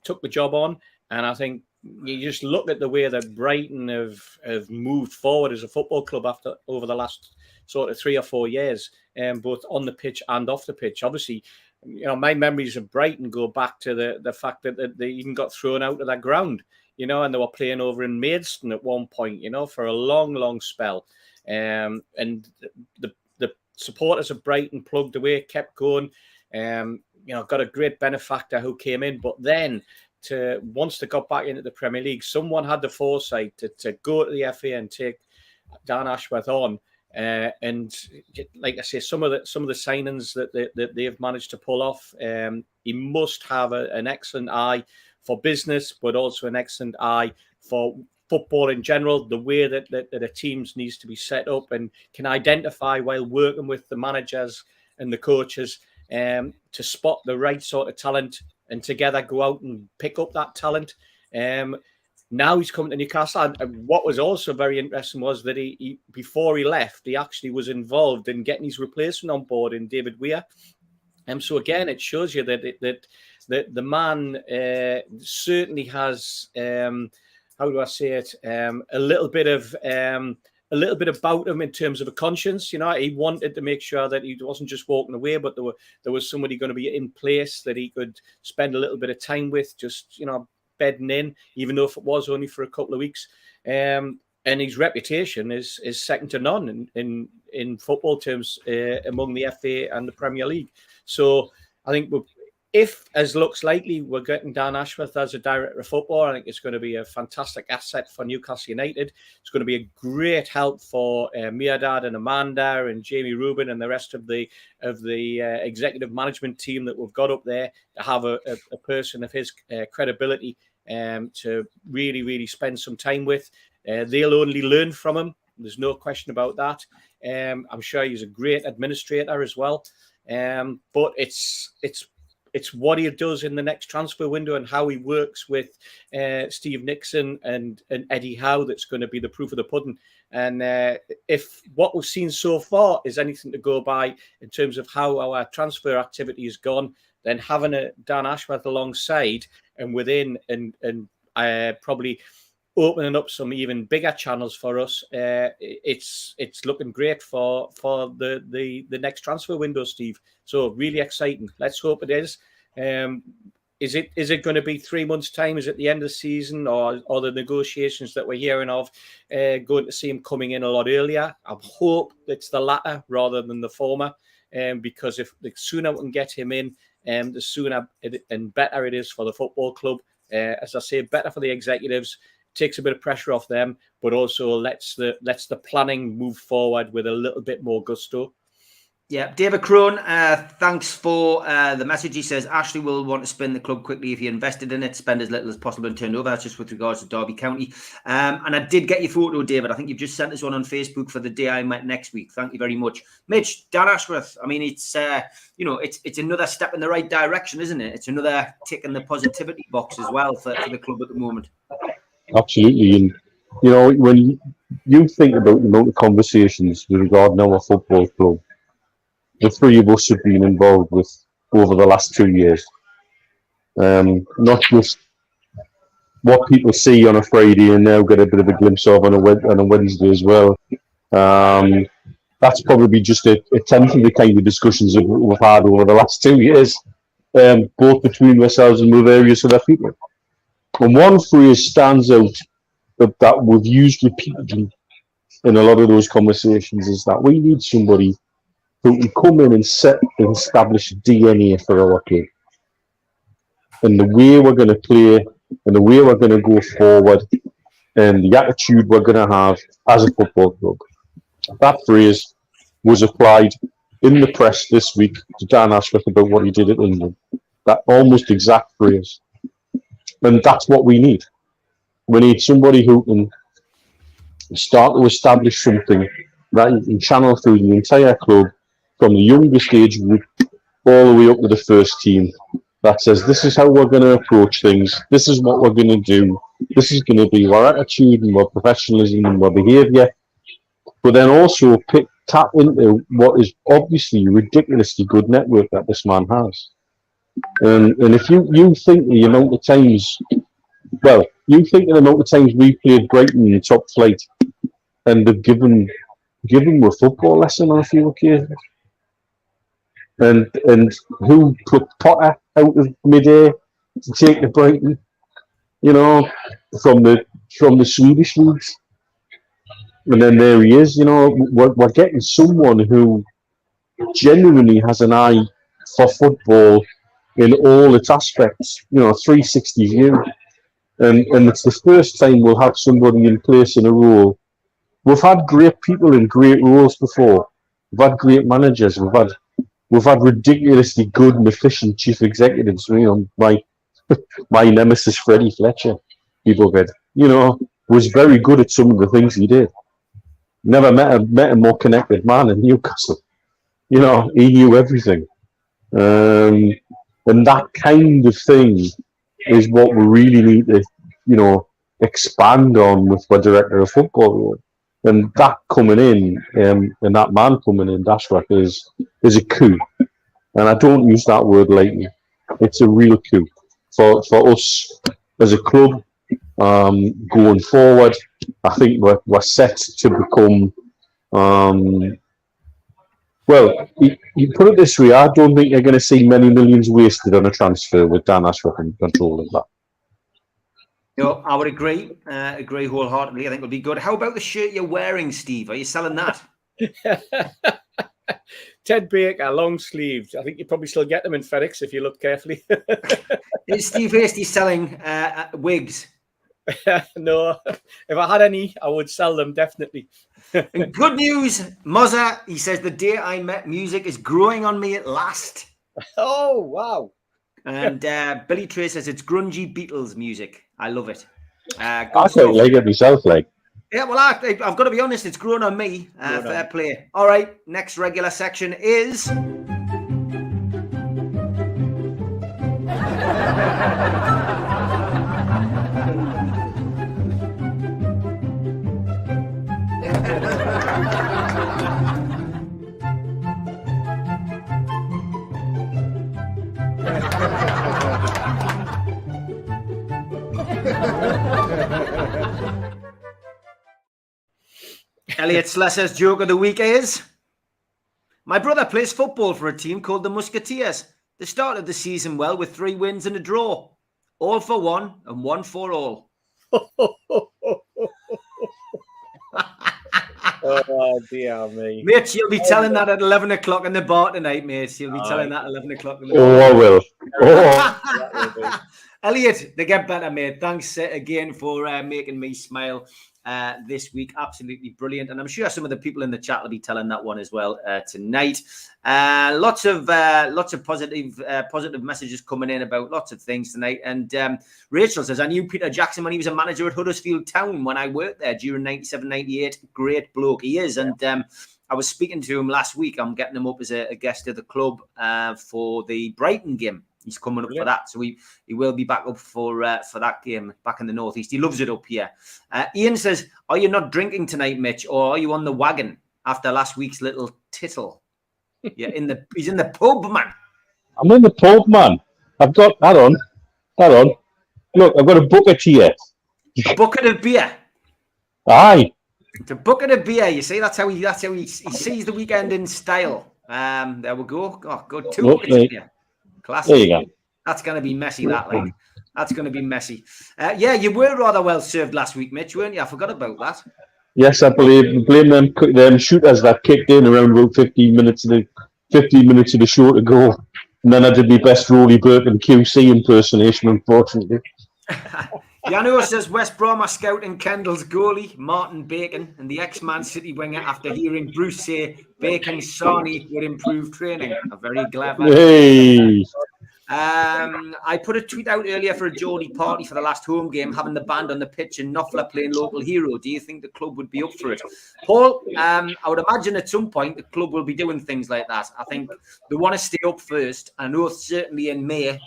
Took the job on, and I think you just look at the way that Brighton have moved forward as a football club over the last sort of 3 or 4 years, both on the pitch and off the pitch. Obviously, you know, my memories of Brighton go back to the fact that they even got thrown out of that ground. You know, and they were playing over in Maidstone at one point, you know, for a long spell. And the supporters of Brighton plugged away, kept going. You know, got a great benefactor who came in. But then, once they got back into the Premier League, someone had the foresight to go to the FA and take Dan Ashworth on. And like I say, some of the signings that they've managed to pull off, he must have an excellent eye for business, but also an excellent eye for football in general, the way that a team needs to be set up, and can identify while working with the managers and the coaches to spot the right sort of talent, and together go out and pick up that talent. Now he's coming to Newcastle. And what was also very interesting was that he before he left, he actually was involved in getting his replacement on board in David Weir. So again, it shows you that the man certainly has, how do I say it, a little bit about him in terms of a conscience. You know, he wanted to make sure that he wasn't just walking away, but there was somebody going to be in place that he could spend a little bit of time with, just, you know, bedding in, even though if it was only for a couple of weeks. And his reputation is second to none in football terms among the FA and the Premier League. So I think if, as looks likely, we're getting Dan Ashworth as a director of football, I think it's going to be a fantastic asset for Newcastle United. It's going to be a great help for Mirdad and Amanda and Jamie Rubin and the rest of the executive management team that we've got up there, to have a person of his credibility to really, really spend some time with. They'll only learn from him. There's no question about that. I'm sure he's a great administrator as well. But it's what he does in the next transfer window and how he works with Steve Nixon and Eddie Howe that's going to be the proof of the pudding. And if what we've seen so far is anything to go by in terms of how our transfer activity has gone, then having a Dan Ashworth alongside and within and probably opening up some even bigger channels for us, it's looking great for the next transfer window, Steve. So really exciting. Let's hope it is. Is it going to be 3 months' time? Is it the end of the season, or the negotiations that we're hearing of going to see him coming in a lot earlier? I hope it's the latter rather than the former, because if the sooner we can get him in, the sooner and better it is for the football club. As I say, better for the executives. Takes a bit of pressure off them, but also lets the planning move forward with a little bit more gusto. Yeah, David Crone, thanks for the message. He says Ashley will want to spin the club quickly if he invested in it, spend as little as possible and turn over. That's just with regards to Derby County. And I did get your photo, David. I think you've just sent us one on Facebook for the day I met next week. Thank you very much. Mitch, Dan Ashworth, I mean, it's it's another step in the right direction, isn't it? It's another tick in the positivity box as well for the club at the moment. Absolutely. And, you know, when you think about the amount of conversations with regard to our football club, the three of us have been involved with over the last 2 years. Not just what people see on a Friday and now get a bit of a glimpse of on a Wednesday as well. That's probably just a tenth of the kind of discussions that we've had over the last 2 years, both between ourselves and with various other people. And one phrase stands out that we've used repeatedly in a lot of those conversations is that we need somebody who can come in and set and establish DNA for our club. And the way we're going to play and the way we're going to go forward and the attitude we're going to have as a football club. That phrase was applied in the press this week to Dan Ashworth about what he did at England. That almost exact phrase. And that's what we need. We need somebody who can start to establish something that you can channel through the entire club from the youngest age group all the way up to the first team, that says this is how we're going to approach things, this is what we're going to do, this is going to be our attitude and our professionalism and our behaviour, but then also tap into what is obviously a ridiculously good network that this man has. And if you think the amount of times, we played Brighton in the top flight and they've given a football lesson on a few occasions. And who put Potter out of mid-air to take to Brighton, you know, from the Swedish leagues. And then there he is, you know, we're getting someone who genuinely has an eye for football in all its aspects, you know, 360 view. And it's the first time we'll have somebody in place in a role. We've had great people in great roles before. We've had great managers. We've had ridiculously good and efficient chief executives. You know, my nemesis Freddie Fletcher, people get, you know, was very good at some of the things he did. Never met a more connected man in Newcastle. You know, he knew everything. And that kind of thing is what we really need to, you know, expand on with the director of football. And that coming in, and that man coming in, Ashworth, is a coup. And I don't use that word lightly. It's a real coup for us as a club. Going forward, I think we're set to become. Well, you put it this way: I don't think you're going to see many millions wasted on a transfer with Dan Ashworth in control of that. I would agree. Agree wholeheartedly. I think it'll be good. How about the shirt you're wearing, Steve? Are you selling that? Ted Baker, long sleeves. I think you probably still get them in FedEx if you look carefully. Is Steve Hasty selling wigs? No, if I had any, I would sell them definitely. And good news, Mozza. He says the day I met music is growing on me at last. Oh wow! And Billy Trey says it's grungy Beatles music. I love it. I quite like it myself, like. Yeah, well, I've got to be honest. It's grown on me. Fair play. All right. Next regular section is. Elliot Slesser's joke of the week is: my brother plays football for a team called the Musketeers. They started the season well with 3 wins and a draw. All for one and one for all. Oh, dear me. Mate, you'll be telling that at 11 o'clock in the bar tonight, mate. You'll be telling that at 11 o'clock in the bar. Oh, I will. Oh. Elliot, they get better, mate. Thanks again for making me smile this week. Absolutely brilliant. And I'm sure some of the people in the chat will be telling that one as well tonight. Lots of positive messages coming in about lots of things tonight. And Rachel says, I knew Peter Jackson when he was a manager at Huddersfield Town when I worked there during 97-98. Great bloke he is. And I was speaking to him last week. I'm getting him up as a guest of the club for the Brighton game. He's coming up for that, so he will be back up for that game back in the northeast. He loves it up here. Ian says, "Are you not drinking tonight, Mitch, or are you on the wagon after last week's little tittle?" Yeah, he's in the pub, man. I'm in the pub, man. I've got hold on. Look, I've got a bucket here. A bucket of beer. Aye. It's a bucket of beer. You see, that's how he sees the weekend in style. There we go. Oh, good. 2 buckets of beer. Classic. There you go. That's going to be messy, That's going to be messy. Yeah, you were rather well served last week, Mitch, weren't you? I forgot about that. Yes, I blame them shooters that kicked in around about 15 minutes of the show to go. And then I did my best Rory Burton QC impersonation, unfortunately. Yano says West Brom are scouting Kendall's goalie, Martin Bacon, and the ex-Man City winger after hearing Bruce say Bacon's Sarnie would improve training. A very clever. Hey. I put a tweet out earlier for a Geordie party for the last home game, having the band on the pitch and Knopfler playing local hero. Do you think the club would be up for it? Paul, I would imagine at some point the club will be doing things like that. I think they want to stay up first. I know certainly in May,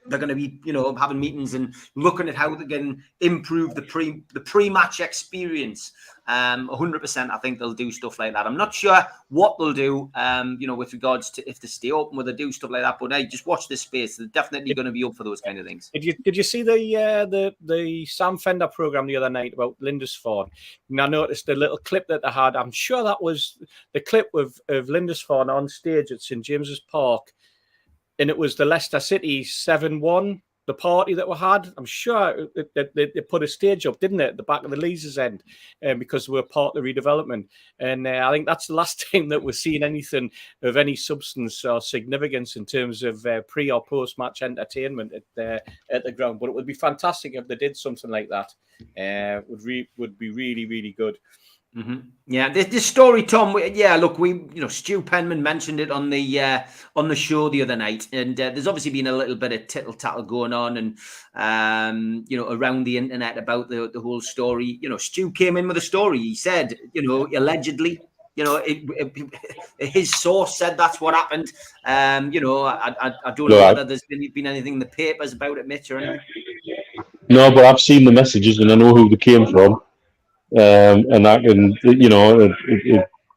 they're going to be, having meetings and looking at how they can improve the pre-match experience. 100%, I think they'll do stuff like that. I'm not sure what they'll do, with regards to if they stay open, will they do stuff like that? But hey, just watch this space. They're definitely going to be up for those kind of things. Did you see the Sam Fender program the other night about Lindisfarne? And I noticed the little clip that they had. I'm sure that was the clip of Lindisfarne on stage at St James's Park. And it was the Leicester City 7-1, the party that we had. I'm sure they put a stage up, didn't it, at the back of the Leazes end, because we were part of the redevelopment. And I think that's the last time that we're seeing anything of any substance or significance in terms of pre or post match entertainment at the ground. But it would be fantastic if they did something like that. Would be really, really good. Mm-hmm. Yeah, this story, Tom. Yeah, look, Stu Penman mentioned it on the show the other night, and there's obviously been a little bit of tittle tattle going on, and around the internet about the whole story. Stu came in with a story. He said, allegedly, his source said that's what happened. I don't know whether there's been anything in the papers about it, Mitch, or anything. No, but I've seen the messages and I know who they came from. And that can,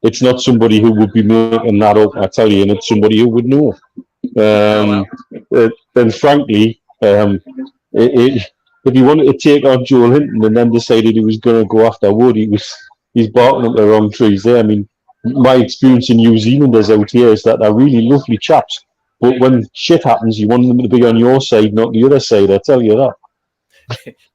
it's not somebody who would be making that up, I tell you, and it's somebody who would know. then frankly, if he wanted to take on Joel Hinton and then decided he was going to go after Wood, he's barking up the wrong trees there. I mean, my experience in New Zealanders out here is that they're really lovely chaps, but when shit happens, you want them to be on your side, not the other side. I tell you that.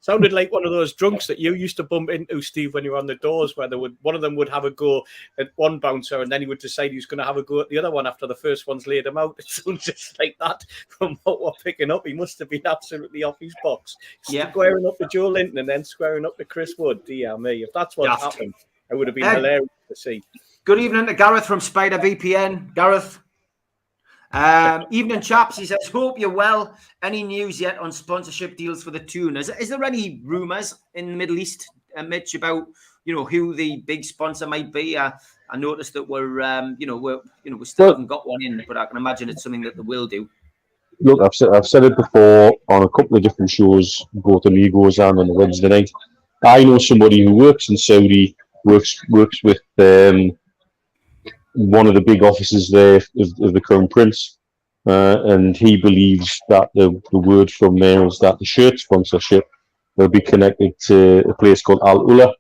Sounded like one of those drunks that you used to bump into, Steve, when you were on the doors, where one of them would have a go at one bouncer and then he would decide he was going to have a go at the other one after the first one's laid him out. It sounds just like that from what we're picking up. He must have been absolutely off his box. Squaring up to Joe Linton and then squaring up to Chris Wood. Dear me, if that's what happened, it would have been hilarious to see. Good evening to Gareth from Spider VPN. Gareth. Evening, chaps. He says, hope you're well. Any news yet on sponsorship deals for the Tuners? Is there any rumours in the Middle East, Mitch, about who the big sponsor might be? I noticed that we still haven't got one in, but I can imagine it's something that they will do. Look, I've said it before on a couple of different shows, both Amigos and on the Wednesday night. I know somebody who works in Saudi, works with one of the big offices there of the Crown Prince, and he believes that the word from there is that the shirt sponsorship will be connected to a place called Al Ula,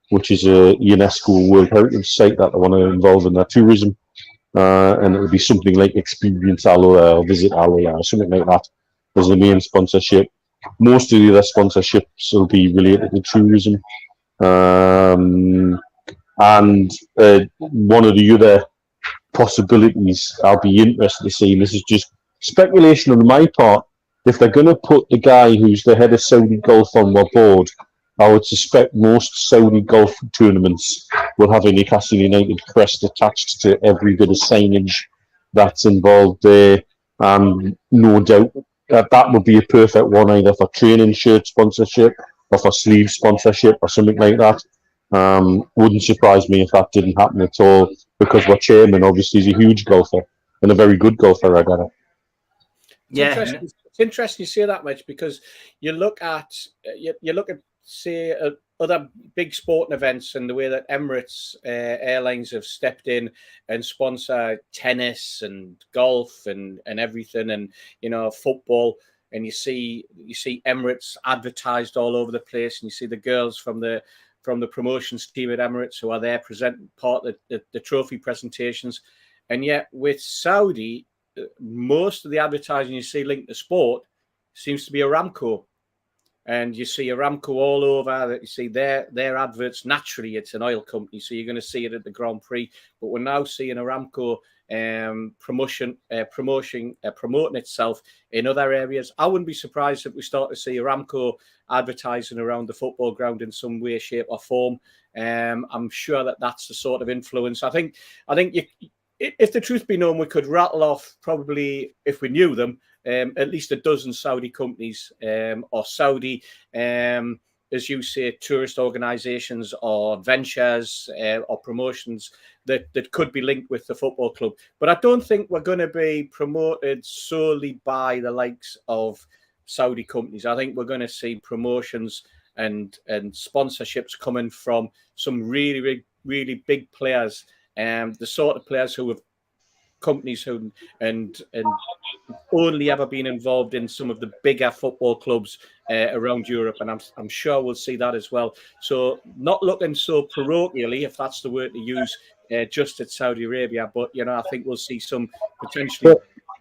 which is a UNESCO World Heritage Site that they want to involve in their tourism, and it will be something like Experience Al Ula or Visit Al Ula or something like that as the main sponsorship. Most of the other sponsorships will be related to tourism, and one of the other possibilities I'll be interested to see, and this is just speculation on my part, if they're going to put the guy who's the head of Saudi Golf on their board, I would suspect most Saudi golf tournaments will have a Newcastle United crest attached to every bit of signage that's involved there, and no doubt that would be a perfect one either for training shirt sponsorship or for sleeve sponsorship or something like that. Wouldn't surprise me if that didn't happen at all, because our chairman obviously is a huge golfer and a very good golfer, I gather. It's interesting you say that, Mitch, because you look at say other big sporting events and the way that Emirates Airlines have stepped in and sponsor tennis and golf and everything, and football, and you see Emirates advertised all over the place, and you see the girls from the promotions team at Emirates who are there presenting part of the trophy presentations. And yet with Saudi, most of the advertising you see linked to sport seems to be Aramco. And you see Aramco all over. You see their adverts. Naturally, it's an oil company, so you're going to see it at the Grand Prix. But we're now seeing Aramco promoting itself in other areas. I wouldn't be surprised if we start to see Aramco advertising around the football ground in some way, shape, or form. I'm sure that's the sort of influence. I think if the truth be known, we could rattle off, probably if we knew them, at least a dozen Saudi companies or Saudi, as you say, tourist organisations or ventures or promotions that could be linked with the football club. But I don't think we're going to be promoted solely by the likes of Saudi companies. I think we're going to see promotions and sponsorships coming from some really, really big players, the sort of players who have companies who and only ever been involved in some of the bigger football clubs around Europe, and I'm sure we'll see that as well. So not looking so parochially, if that's the word to use, just at Saudi Arabia, but I think we'll see some potentially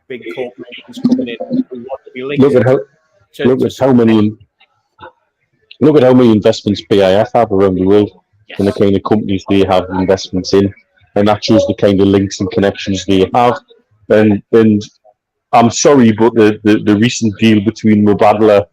big corporations coming in who want to be linked. Look at how many investments PIF have around the world, and the kind of companies they have investments in, and that shows the kind of links and connections they have. And I'm sorry, but the recent deal between Mubadala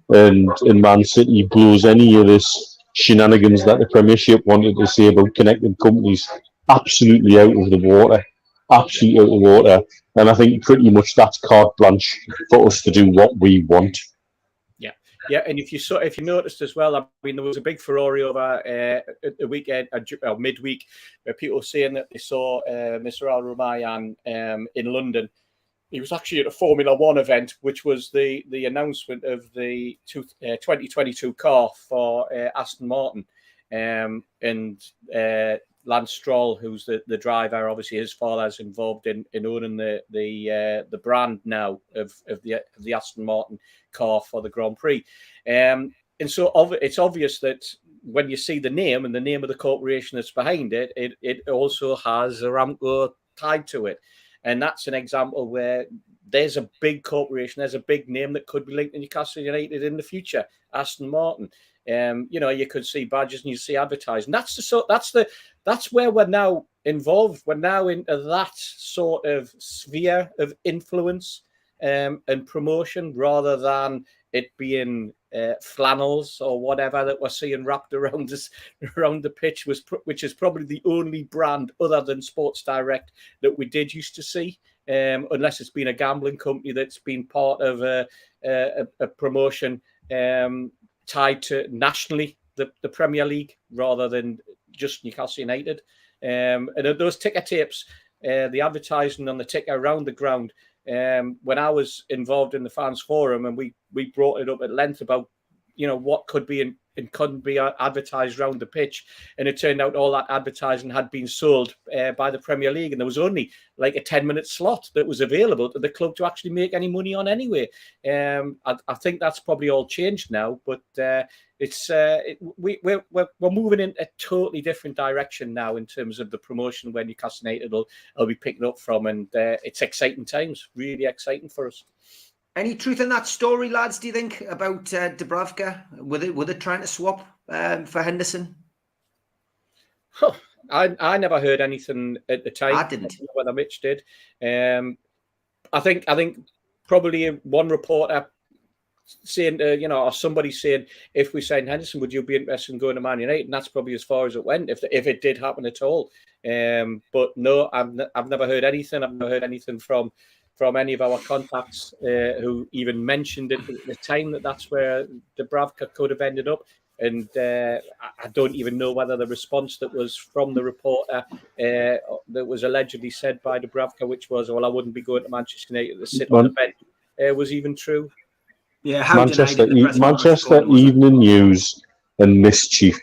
and Man City blows any of this shenanigans that the Premiership wanted to say about connected companies absolutely out of the water. Absolutely out of the water. And I think pretty much that's carte blanche for us to do what we want. Yeah, and if you noticed as well, I mean, there was a big furore over the weekend, or midweek, where people were saying that they saw Mr. Al Rumayyan in London. He was actually at a Formula One event, which was the announcement of the 2022 car for Aston Martin. And Lance Stroll, who's the driver. Obviously, his father's involved in owning the brand now of the Aston Martin car for the Grand Prix. And so it's obvious that when you see the name and the name of the corporation that's behind it, it also has Aramco tied to it. And that's an example where there's a big corporation, there's a big name that could be linked to Newcastle United in the future, Aston Martin. You could see badges and you see advertising. That's where we're now involved. We're now into that sort of sphere of influence and promotion, rather than it being flannels or whatever that we're seeing wrapped around the pitch, which is probably the only brand other than Sports Direct that we did used to see, unless it's been a gambling company that's been part of a promotion tied to nationally the Premier League rather than just Newcastle United. And those ticker tapes, the advertising on the ticker around the ground, when I was involved in the fans forum and we brought it up at length about what could be and couldn't be advertised around the pitch, and it turned out all that advertising had been sold by the Premier League, and there was only like a 10-minute slot that was available to the club to actually make any money on anyway. I think that's probably all changed now, but we're moving in a totally different direction now in terms of the promotion where Newcastle United will be picking up from, and it's exciting times, really exciting for us. Any truth in that story, lads, do you think, about Dubravka? Were they trying to swap for Henderson? I never heard anything at the time. I didn't. I don't know whether Mitch did. I think probably one reporter saying, or somebody saying, if we signed Henderson, would you be interested in going to Man United? And that's probably as far as it went, if it did happen at all. But no, I've never heard anything. I've never heard anything from any of our contacts who even mentioned it at the time that's where Dubravka could have ended up. And I don't even know whether the response that was from the reporter that was allegedly said by Dubravka, which was, well, I wouldn't be going to Manchester United to sit on the bench, was even true. Yeah, Manchester Evening News and Mischief.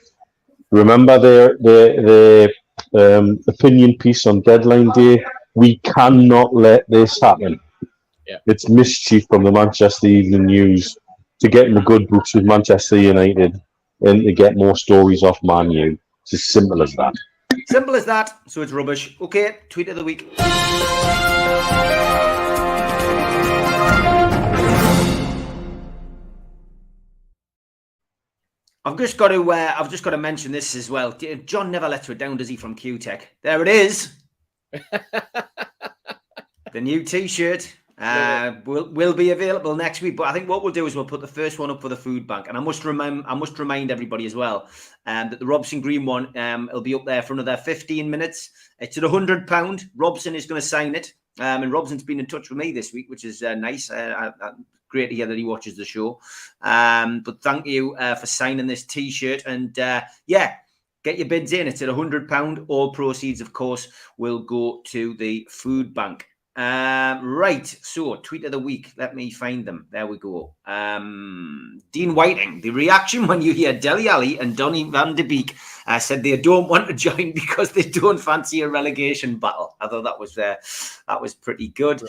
Remember their opinion piece on deadline day? We cannot let this happen. Yeah. It's Mischief from the Manchester Evening News to get in the good books with Manchester United and to get more stories off Man U. It's as simple as that. Simple as that. So it's rubbish. Okay, tweet of the week. I've just got to mention this as well. John never lets her down, does he? From QTech. There it is. The new T-shirt will be available next week. But I think what we'll do is we'll put the first one up for the food bank, and I must remind everybody as well that the Robson Green one will be up there for another 15 minutes. It's at £100. Robson is going to sign it, and Robson's been in touch with me this week, which is nice. Great to hear that he watches the show. But thank you for signing this T-shirt, and get your bids in. It's at £100. All proceeds, of course, will go to the food bank. Right. So, tweet of the week. Let me find them. There we go. Dean Whiting. The reaction when you hear Dele Alli and Donny van de Beek said they don't want to join because they don't fancy a relegation battle. I thought that was pretty good.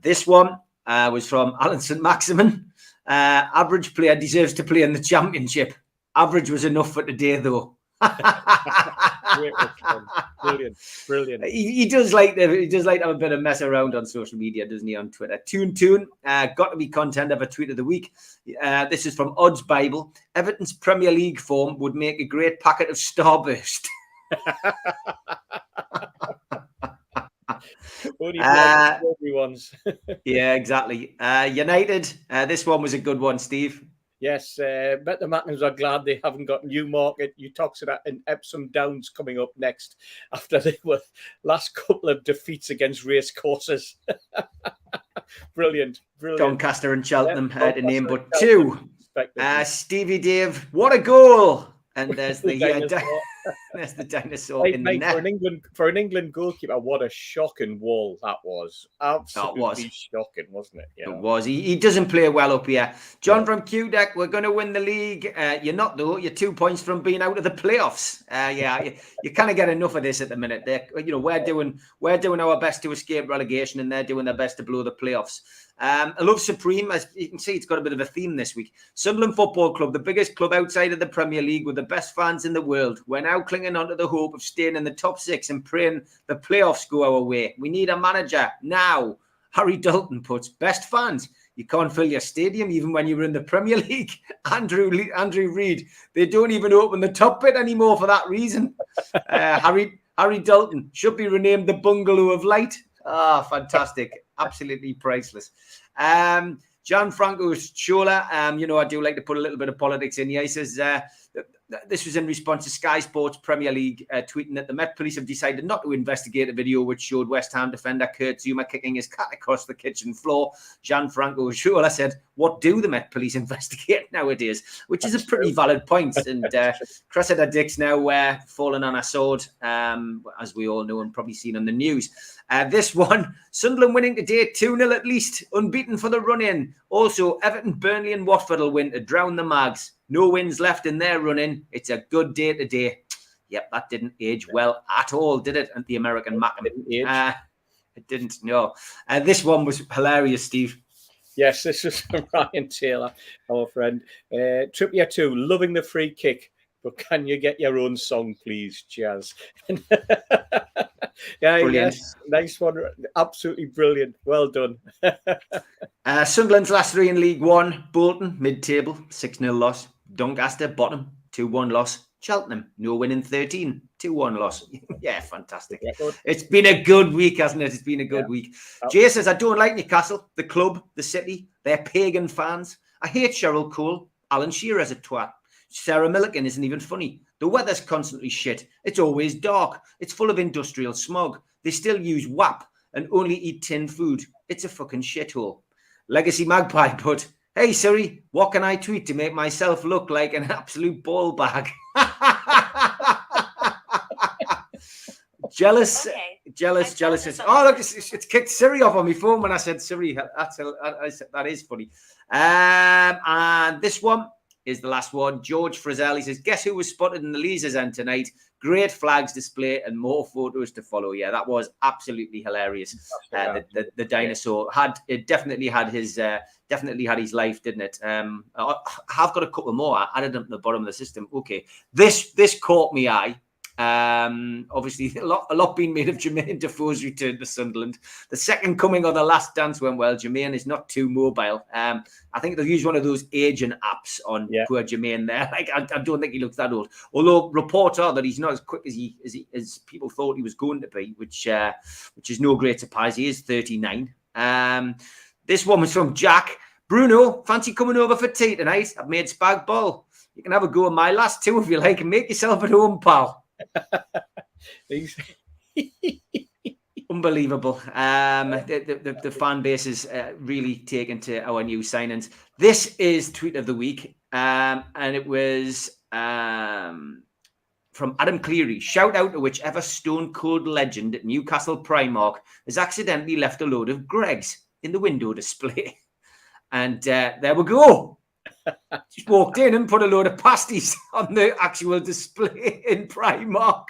This one was from Alan St. Maximin. Average player deserves to play in the Championship. Average was enough for today, though. Brilliant. He does like to have a bit of mess around on social media, doesn't he? On Twitter. Toon, got to be content of a tweet of the week. This is from Odds Bible. Everton's Premier League form would make a great packet of Starburst. Everyone's. Yeah, exactly. United. This one was a good one, Steve. Yes, bet the Magnums are glad they haven't got Newmarket, Uttoxeter and Epsom Downs coming up next after they were last couple of defeats against race courses. Brilliant. Doncaster and Cheltenham, to name but two. Stevie Dave, what a goal. And there's the there's the dinosaur in the net. For an England goalkeeper, what a shocking wall that was. Absolutely shocking, wasn't it? It was. He doesn't play well up here. John from QDeck, we're going to win the league. You're not, though. You're 2 points from being out of the playoffs. You kind of get enough of this at the minute. We're doing our best to escape relegation, and they're doing their best to blow the playoffs. I love Supreme. As you can see, it's got a bit of a theme this week. Sunderland Football Club, the biggest club outside of the Premier League with the best fans in the world. We're now clinging on to the hope of staying in the top 6 and praying the playoffs go our way. We need a manager now. Harry Dalton puts, best fans. You can't fill your stadium even when you were in the Premier League. Andrew Reid, they don't even open the top bit anymore for that reason. Harry Dalton should be renamed the Bungalow of Light. Fantastic. Absolutely priceless. Gianfranco Schola, I do like to put a little bit of politics in here. He says, this was in response to Sky Sports Premier League tweeting that the Met Police have decided not to investigate a video which showed West Ham defender Kurt Zuma kicking his cat across the kitchen floor. Gianfranco Schola said, what do the Met Police investigate nowadays? Which is a pretty valid point. And Cressida Dick's now fallen on a sword, as we all know and probably seen on the news. This one, Sunderland winning today, 2-0 at least, unbeaten for the run-in. Also, Everton, Burnley and Watford will win to drown the Mags. No wins left in their run-in. It's a good day today. Yep, that didn't age well at all, did it? And the American Mackin. It didn't, no. This one was hilarious, Steve. Yes, this was from Ryan Taylor, our friend. Trippier 2, loving the free kick. But can you get your own song, please, Jazz? Brilliant. Yes, nice one. Absolutely brilliant. Well done. Sunderland's last 3 in League One. Bolton, mid-table, 6-0 loss. Doncaster, bottom, 2-1 loss. Cheltenham, no win in 13, 2-1 loss. Yeah, fantastic. Yeah, it's been a good week, hasn't it? It's been a good week. Jay says, I don't like Newcastle, the club, the city. They're pagan fans. I hate Cheryl Cole. Alan Shearer's a twat. Sarah Milliken isn't even funny. The weather's constantly shit. It's always dark. It's full of industrial smog. They still use WAP and only eat tin food. It's a fucking shithole. Legacy Magpie put, hey Siri, what can I tweet to make myself look like an absolute ball bag? Jealous. Oh, look, it's kicked Siri off on my phone when I said Siri. That is funny. And this one is the last one. George Frizzell, he says, guess who was spotted in the Leazes end tonight? Great flags display and more photos to follow. Yeah, that was absolutely hilarious. The dinosaur definitely had his life, didn't it? I have got a couple more. I added them at the bottom of the system. Okay, this caught me eye. Obviously, a lot being made of Jermaine Defoe's return to Sunderland. The second coming of The Last Dance went well. Jermaine is not too mobile. I think they'll use one of those aging apps on poor Jermaine there. Like, I don't think he looks that old. Although reports are that he's not as quick as people thought he was going to be, which is no great surprise. He is 39. This one was from Jack. Bruno, fancy coming over for tea tonight? I've made spag bol. You can have a go at my last two if you like and make yourself at home, pal. Unbelievable. The fan base is really taken to our new signings. This is tweet of the week, and it was from Adam Cleary. Shout out to whichever Stone Cold legend at Newcastle Primark has accidentally left a load of Greggs in the window display. And there we go. Just walked in and put a load of pasties on the actual display in Primark.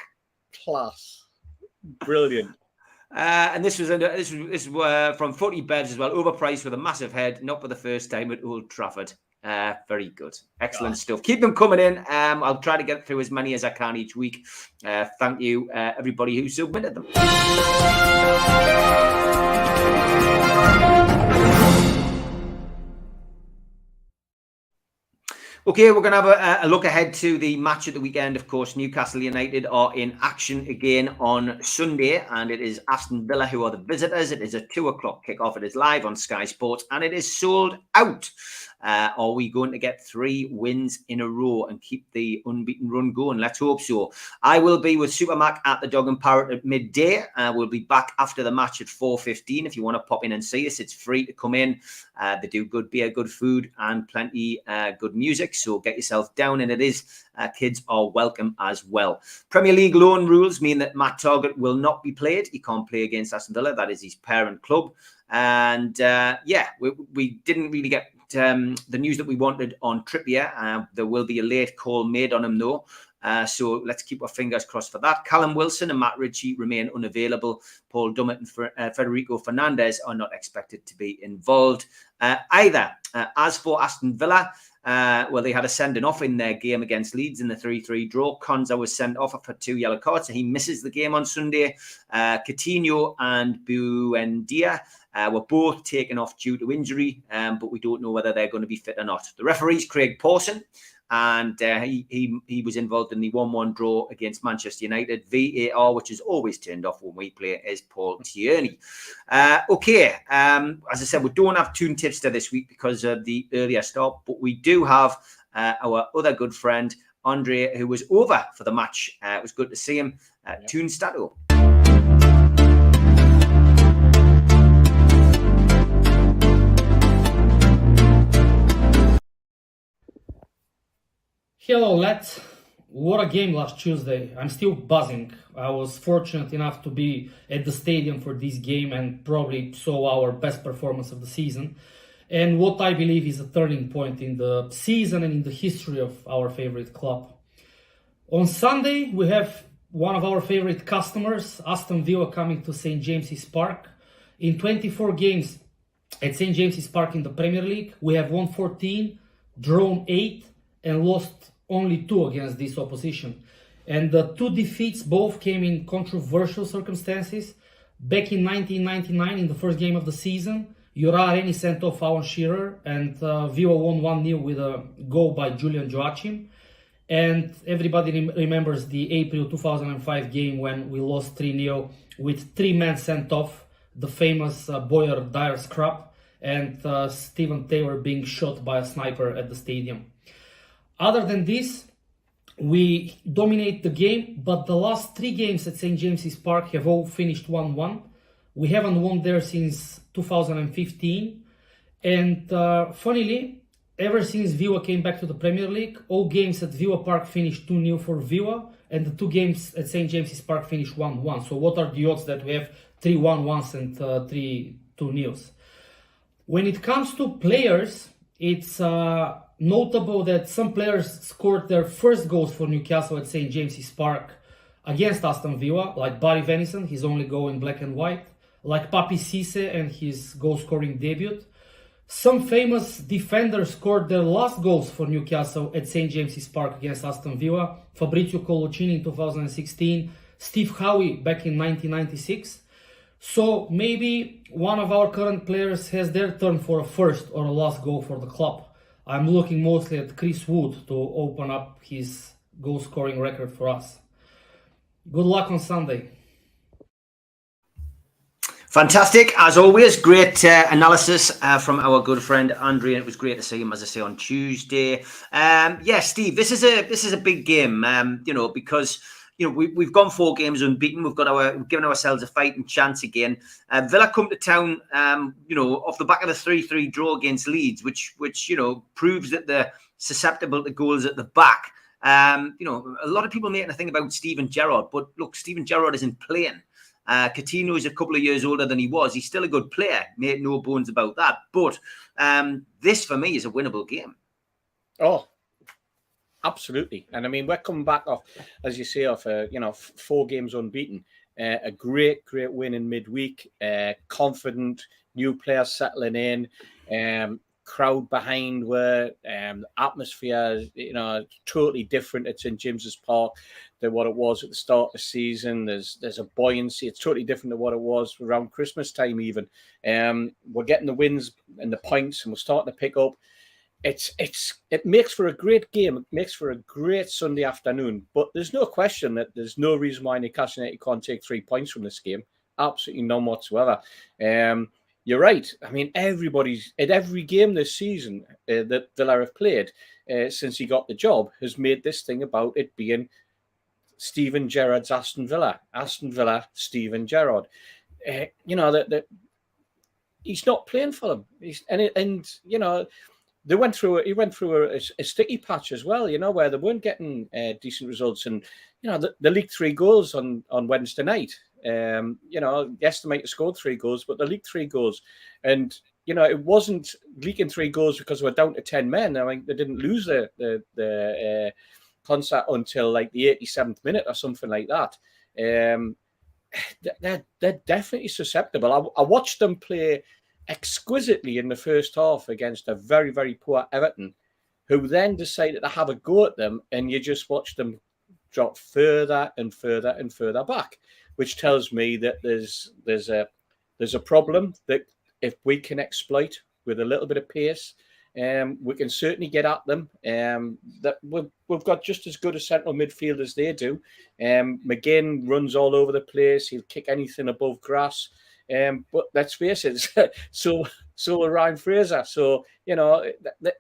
Class, brilliant. And this was from Footy Beds as well. Overpriced with a massive head, not for the first time at Old Trafford. Very good, excellent stuff. Keep them coming in. I'll try to get through as many as I can each week. Thank you, everybody who submitted them. Okay, we're going to have a look ahead to the match at the weekend. Of course, Newcastle United are in action again on Sunday, and it is Aston Villa who are the visitors. It is a 2:00 kickoff. It is live on Sky Sports, and it is sold out. Are we going to get 3 wins in a row and keep the unbeaten run going? Let's hope so. I will be with Supermac at the Dog and Parrot at midday. We'll be back after the match at 4:15. If you want to pop in and see us, it's free to come in. They do good beer, good food, and plenty good music. 6, so get yourself down, and it is kids are welcome as well. Premier League loan rules mean that Matt Targett will not be played. He can't play against Aston Villa. That is his parent club. And we didn't really get the news that we wanted on Trippier. There will be a late call made on him though. So let's keep our fingers crossed for that. Callum Wilson and Matt Ritchie remain unavailable. Paul Dummett and Federico Fernandez are not expected to be involved either. As for Aston Villa, they had a sending off in their game against Leeds in the 3-3 draw. Konza was sent off for 2 yellow cards, so he misses the game on Sunday. Coutinho and Buendia were both taken off due to injury, but we don't know whether they're going to be fit or not. The referee's Craig Pawson, and he was involved in the 1-1 draw against Manchester United. VAR, which is always turned off when we play, is Paul Tierney. As I said, we don't have Toon Tipster this week because of the earlier start, but we do have our other good friend, Andre, who was over for the match. It was good to see him. Toon Stato. Hello lads, what a game last Tuesday. I'm still buzzing. I was fortunate enough to be at the stadium for this game and probably saw our best performance of the season, and what I believe is a turning point in the season and in the history of our favorite club. On Sunday we have one of our favorite customers, Aston Villa, coming to St. James's Park. In 24 games at St. James's Park in the Premier League, we have won 14, drawn 8 and lost only 2 against this opposition. And the 2 defeats both came in controversial circumstances. Back in 1999, in the first game of the season, Jura Reni sent off Alan Shearer, and Villa won 1-0 with a goal by Julian Joachim. And everybody remembers the April 2005 game when we lost 3-0 with 3 men sent off, the famous Boyer Dyer scrap, and Stephen Taylor being shot by a sniper at the stadium. Other than this, we dominate the game, but the last 3 games at St. James's Park have all finished 1-1. We haven't won there since 2015. And funnily, ever since Villa came back to the Premier League, all games at Villa Park finished 2-0 for Villa, and the 2 games at St. James's Park finished 1-1. So what are the odds that we have 3 1-1s and 3 2-0s? When it comes to players, it's notable that some players scored their first goals for Newcastle at St. James's Park against Aston Villa, like Barry Venison, his only goal in black and white, like Papi Cisse and his goal-scoring debut. Some famous defenders scored their last goals for Newcastle at St. James's Park against Aston Villa: Fabrizio Coloccini in 2016, Steve Howe back in 1996. So maybe one of our current players has their turn for a first or a last goal for the club. I'm looking mostly at Chris Wood to open up his goal-scoring record for us. Good luck on Sunday. Fantastic, as always. Great analysis from our good friend Andre, and it was great to see him, as I say, on Tuesday. Steve, this is a big game, because we've gone 4 games unbeaten. We've given ourselves a fighting chance again. Villa come to town, off the back of the 3-3 draw against Leeds, which proves that they're susceptible to goals at the back. A lot of people making a thing about Steven Gerrard, but look, Steven Gerrard isn't playing. Coutinho is a couple of years older than he was. He's still a good player, made no bones about that. But this, for me, is a winnable game. Oh, absolutely. And I mean, we're coming back off, as you say, off 4 games unbeaten. A great win in midweek. Confident, new players settling in. Crowd behind where atmosphere, totally different at St. James's Park than what it was at the start of the season. There's a buoyancy. It's totally different than what it was around Christmas time even. We're getting the wins and the points, and we're starting to pick up. It makes for a great game. It makes for a great Sunday afternoon. But there's no question that there's no reason why Newcastle United can't take 3 points from this game. Absolutely none whatsoever. You're right. I mean, everybody's at every game this season that Villa have played since he got the job has made this thing about it being Steven Gerrard's Aston Villa. Aston Villa, Steven Gerrard. That he's not playing for them. they went through. He went through a sticky patch as well, where they weren't getting decent results, and they leaked 3 goals on Wednesday night. The estimator scored 3 goals, but they leaked 3 goals, and it wasn't leaking 3 goals because we're down to 10 men. I mean, they didn't lose the concert until like the 87th minute or something like that. They're definitely susceptible. I watched them play exquisitely in the first half against a very, very poor Everton, who then decided to have a go at them, and you just watch them drop further and further and further back, which tells me that there's a problem that if we can exploit with a little bit of pace, we can certainly get at them. That we've got just as good a central midfield as they do. McGinn runs all over the place. He'll kick anything above grass. But let's face it, so will Ryan Fraser. So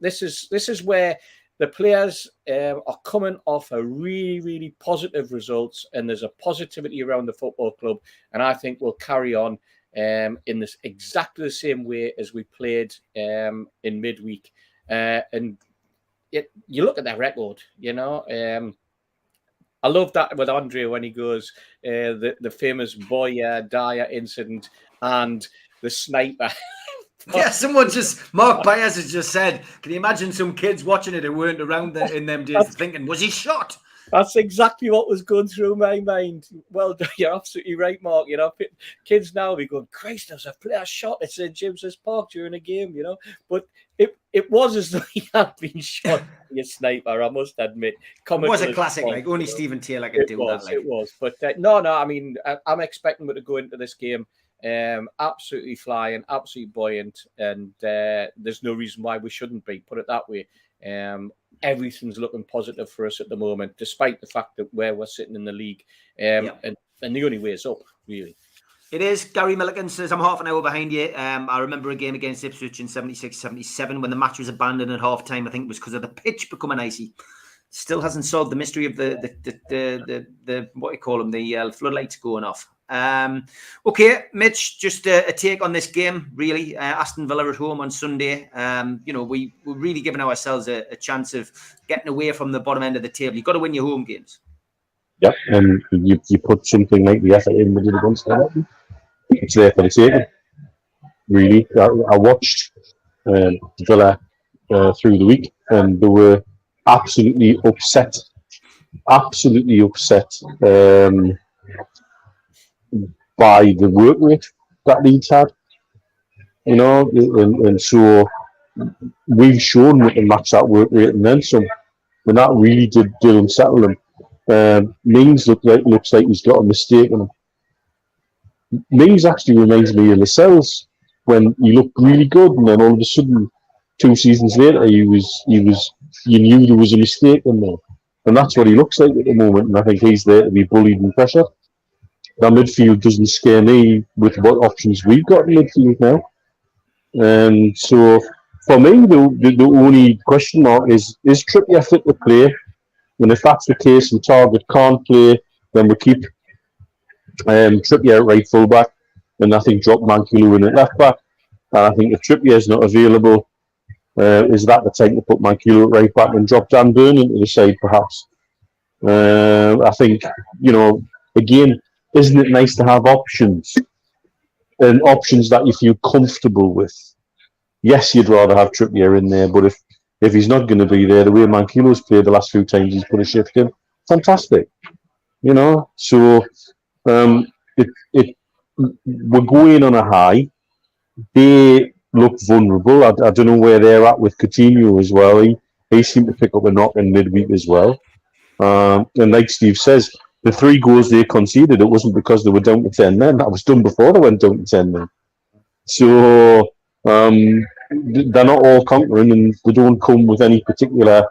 this is where the players are coming off a really, really positive results, and there's a positivity around the football club, and I think we'll carry on in this exactly the same way as we played in midweek. And you look at their record, I love that with Andre when he goes the famous Boya Dyer incident and the sniper. Yeah, Mark Byers has just said, can you imagine some kids watching it who weren't around in them days thinking, was he shot? That's exactly what was going through my mind. Well, you're absolutely right, Mark. Kids now be going, Christ, there's a player shot at St. James's Park during a game, But it was as though he had been shot by a sniper, I must admit. It was a classic, only Stephen Taylor could do that. It was. But no, I mean, I'm expecting them to go into this game absolutely flying, absolutely buoyant, and there's no reason why we shouldn't be, put it that way. Everything's looking positive for us at the moment, despite the fact that where we're sitting in the league. And the only way is up, really. It is. Gary Milliken says, I'm half an hour behind you. I remember a game against Ipswich in 76-77 when the match was abandoned at half-time. I think it was because of the pitch becoming icy. Still hasn't solved the mystery of the what do you call them, the floodlights going off. Okay, Mitch, just a take on this game, really. Aston Villa at home on Sunday. We're really giving ourselves a chance of getting away from the bottom end of the table. You've got to win your home games. Yeah, and you put something like the effort in we did against Everton. It's there for the taking. Really, I watched Villa through the week, and they were absolutely upset by the work rate that Leeds had, and so we've shown we can match that work rate and then some, and that really did unsettle them. Mings looks like he's got a mistake in him. Mings actually reminds me of Lascelles when he looked really good, and then all of a sudden 2 seasons later you knew there was a mistake in there, and that's what he looks like at the moment. And I think he's there to be bullied and pressured. That midfield doesn't scare me with what options we've got in midfield now. And so for me, the only question mark is Trippier fit to play? And if that's the case and Target can't play, then we keep Trippier at right full-back, and I think drop Mankilu in at left-back. And I think if Trippier is not available, is that the time to put Mankilu at right-back and drop Dan Burn into the side, perhaps? I think, again, isn't it nice to have options, and options that you feel comfortable with? Yes, you'd rather have Trippier in there, but if he's not going to be there, the way Mankilo's played the last few times he's put a shift in, fantastic. So we're going on a high. They look vulnerable. I don't know where they're at with Coutinho as well. He seemed to pick up a knock in midweek as well. And like Steve says, the 3 goals they conceded, it wasn't because they were down to 10 men. That was done before they went down to 10 men. So they're not all conquering, and they don't come with any particular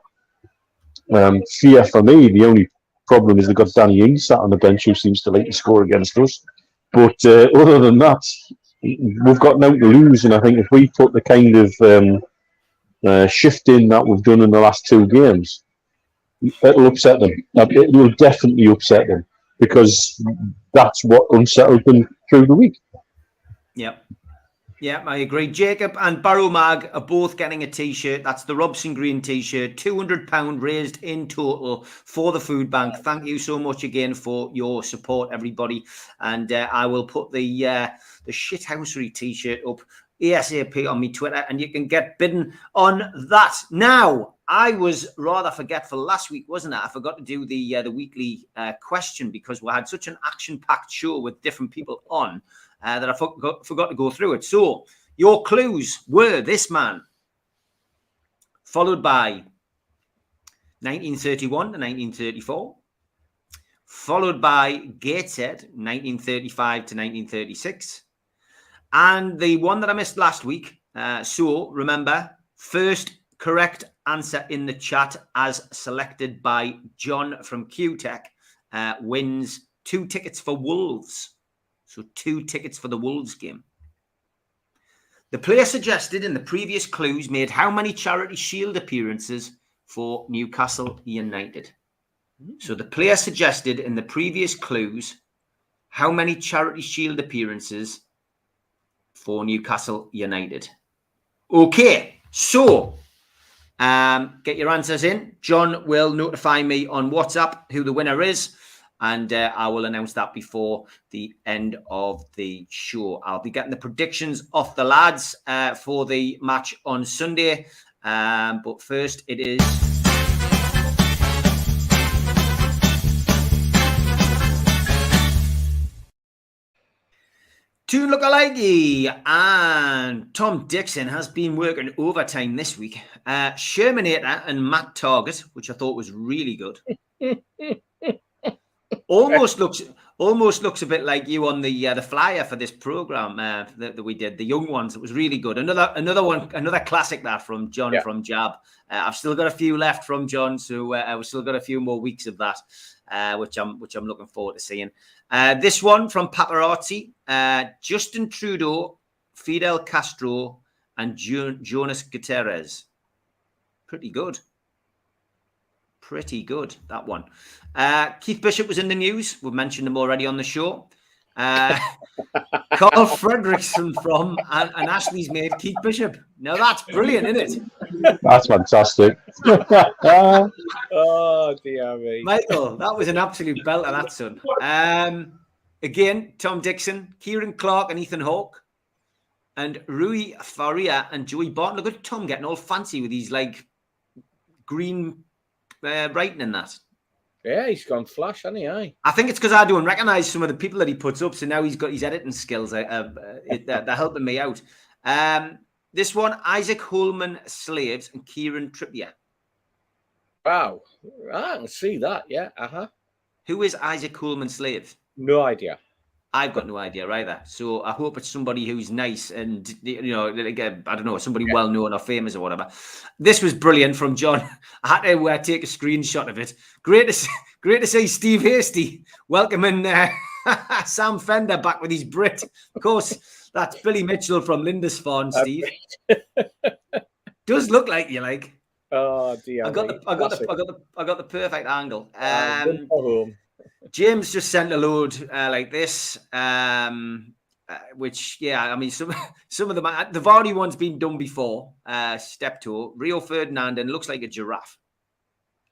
fear for me. The only problem is they've got Danny Ings sat on the bench who seems to like to score against us. But other than that, we've got now to lose, and I think if we put the kind of shift in that we've done in the last 2 games, it'll upset them. It will definitely upset them, because that's what unsettled them through the week. Yep. Yeah, I agree. Jacob and Barrow Mag are both getting a T-shirt. That's the Robson Green T-shirt. £200 raised in total for the food bank. Thank you so much again for your support, everybody. And I will put the shithousery T-shirt up ASAP on my Twitter, and you can get bidding on that. Now, I was rather forgetful last week, wasn't I? I forgot to do the weekly question because we had such an action-packed show with different people on. That I forgot to go through it. So your clues were this man, followed by 1931 to 1934, followed by Gateshead, 1935 to 1936, and the one that I missed last week. So remember, first correct answer in the chat as selected by John from QTech wins 2 tickets for Wolves. So 2 tickets for the Wolves game. The player suggested in the previous clues made how many Charity Shield appearances for Newcastle United? So the player suggested in the previous clues how many Charity Shield appearances for Newcastle United? Okay, so get your answers in. John will notify me on WhatsApp who the winner is. And I will announce that before the end of the show. I'll be getting the predictions off the lads for the match on Sunday. But first, it is... Tune Lookalike, and Tom Dixon has been working overtime this week. Shermanator and Matt Target, which I thought was really good. Almost looks a bit like you on the flyer for this program that we did, the young ones. It was really good. Another classic that from John from Jab. I've still got a few left from John, so we've still got a few more weeks of that, which I'm looking forward to seeing. This one from Paparazzi, Justin Trudeau, Fidel Castro, and Jonas Guterres. Pretty good. Pretty good, that one. Keith Bishop was in the news. We've mentioned him already on the show. Carl Fredrickson from and Ashley's mate, Keith Bishop. Now, that's brilliant, isn't it? That's fantastic. Oh, dear me. Michael, that was an absolute belter, that son. Again, Tom Dixon, Kieran Clark and Ethan Hawke, and Rui Faria and Joey Barton. Look at Tom getting all fancy with these, like, green... writing in that. Yeah, he's gone flash, hasn't he? Aye. I think it's because I don't recognise some of the people that he puts up, so now he's got his editing skills. They're helping me out. This one, Isaac Holman Slaves and Kieran Trippier. Wow, I can see that. Yeah, Who is Isaac Holman Slaves? No idea. I've got no idea either. So I hope it's somebody who's nice and, you know, like, I don't know, somebody well known or famous or whatever. This was brilliant from John. I had to take a screenshot of it. Great to see Steve Hasty welcoming Sam Fender back with his Brit. Of course, that's Billy Mitchell from Lindisfarne, Steve. Does look like you, like. Oh dear. I got the perfect angle. James just sent a load like this, which, yeah, I mean, some of them, the Vardy one's been done before. Steptoe, Rio Ferdinand, and looks like a giraffe.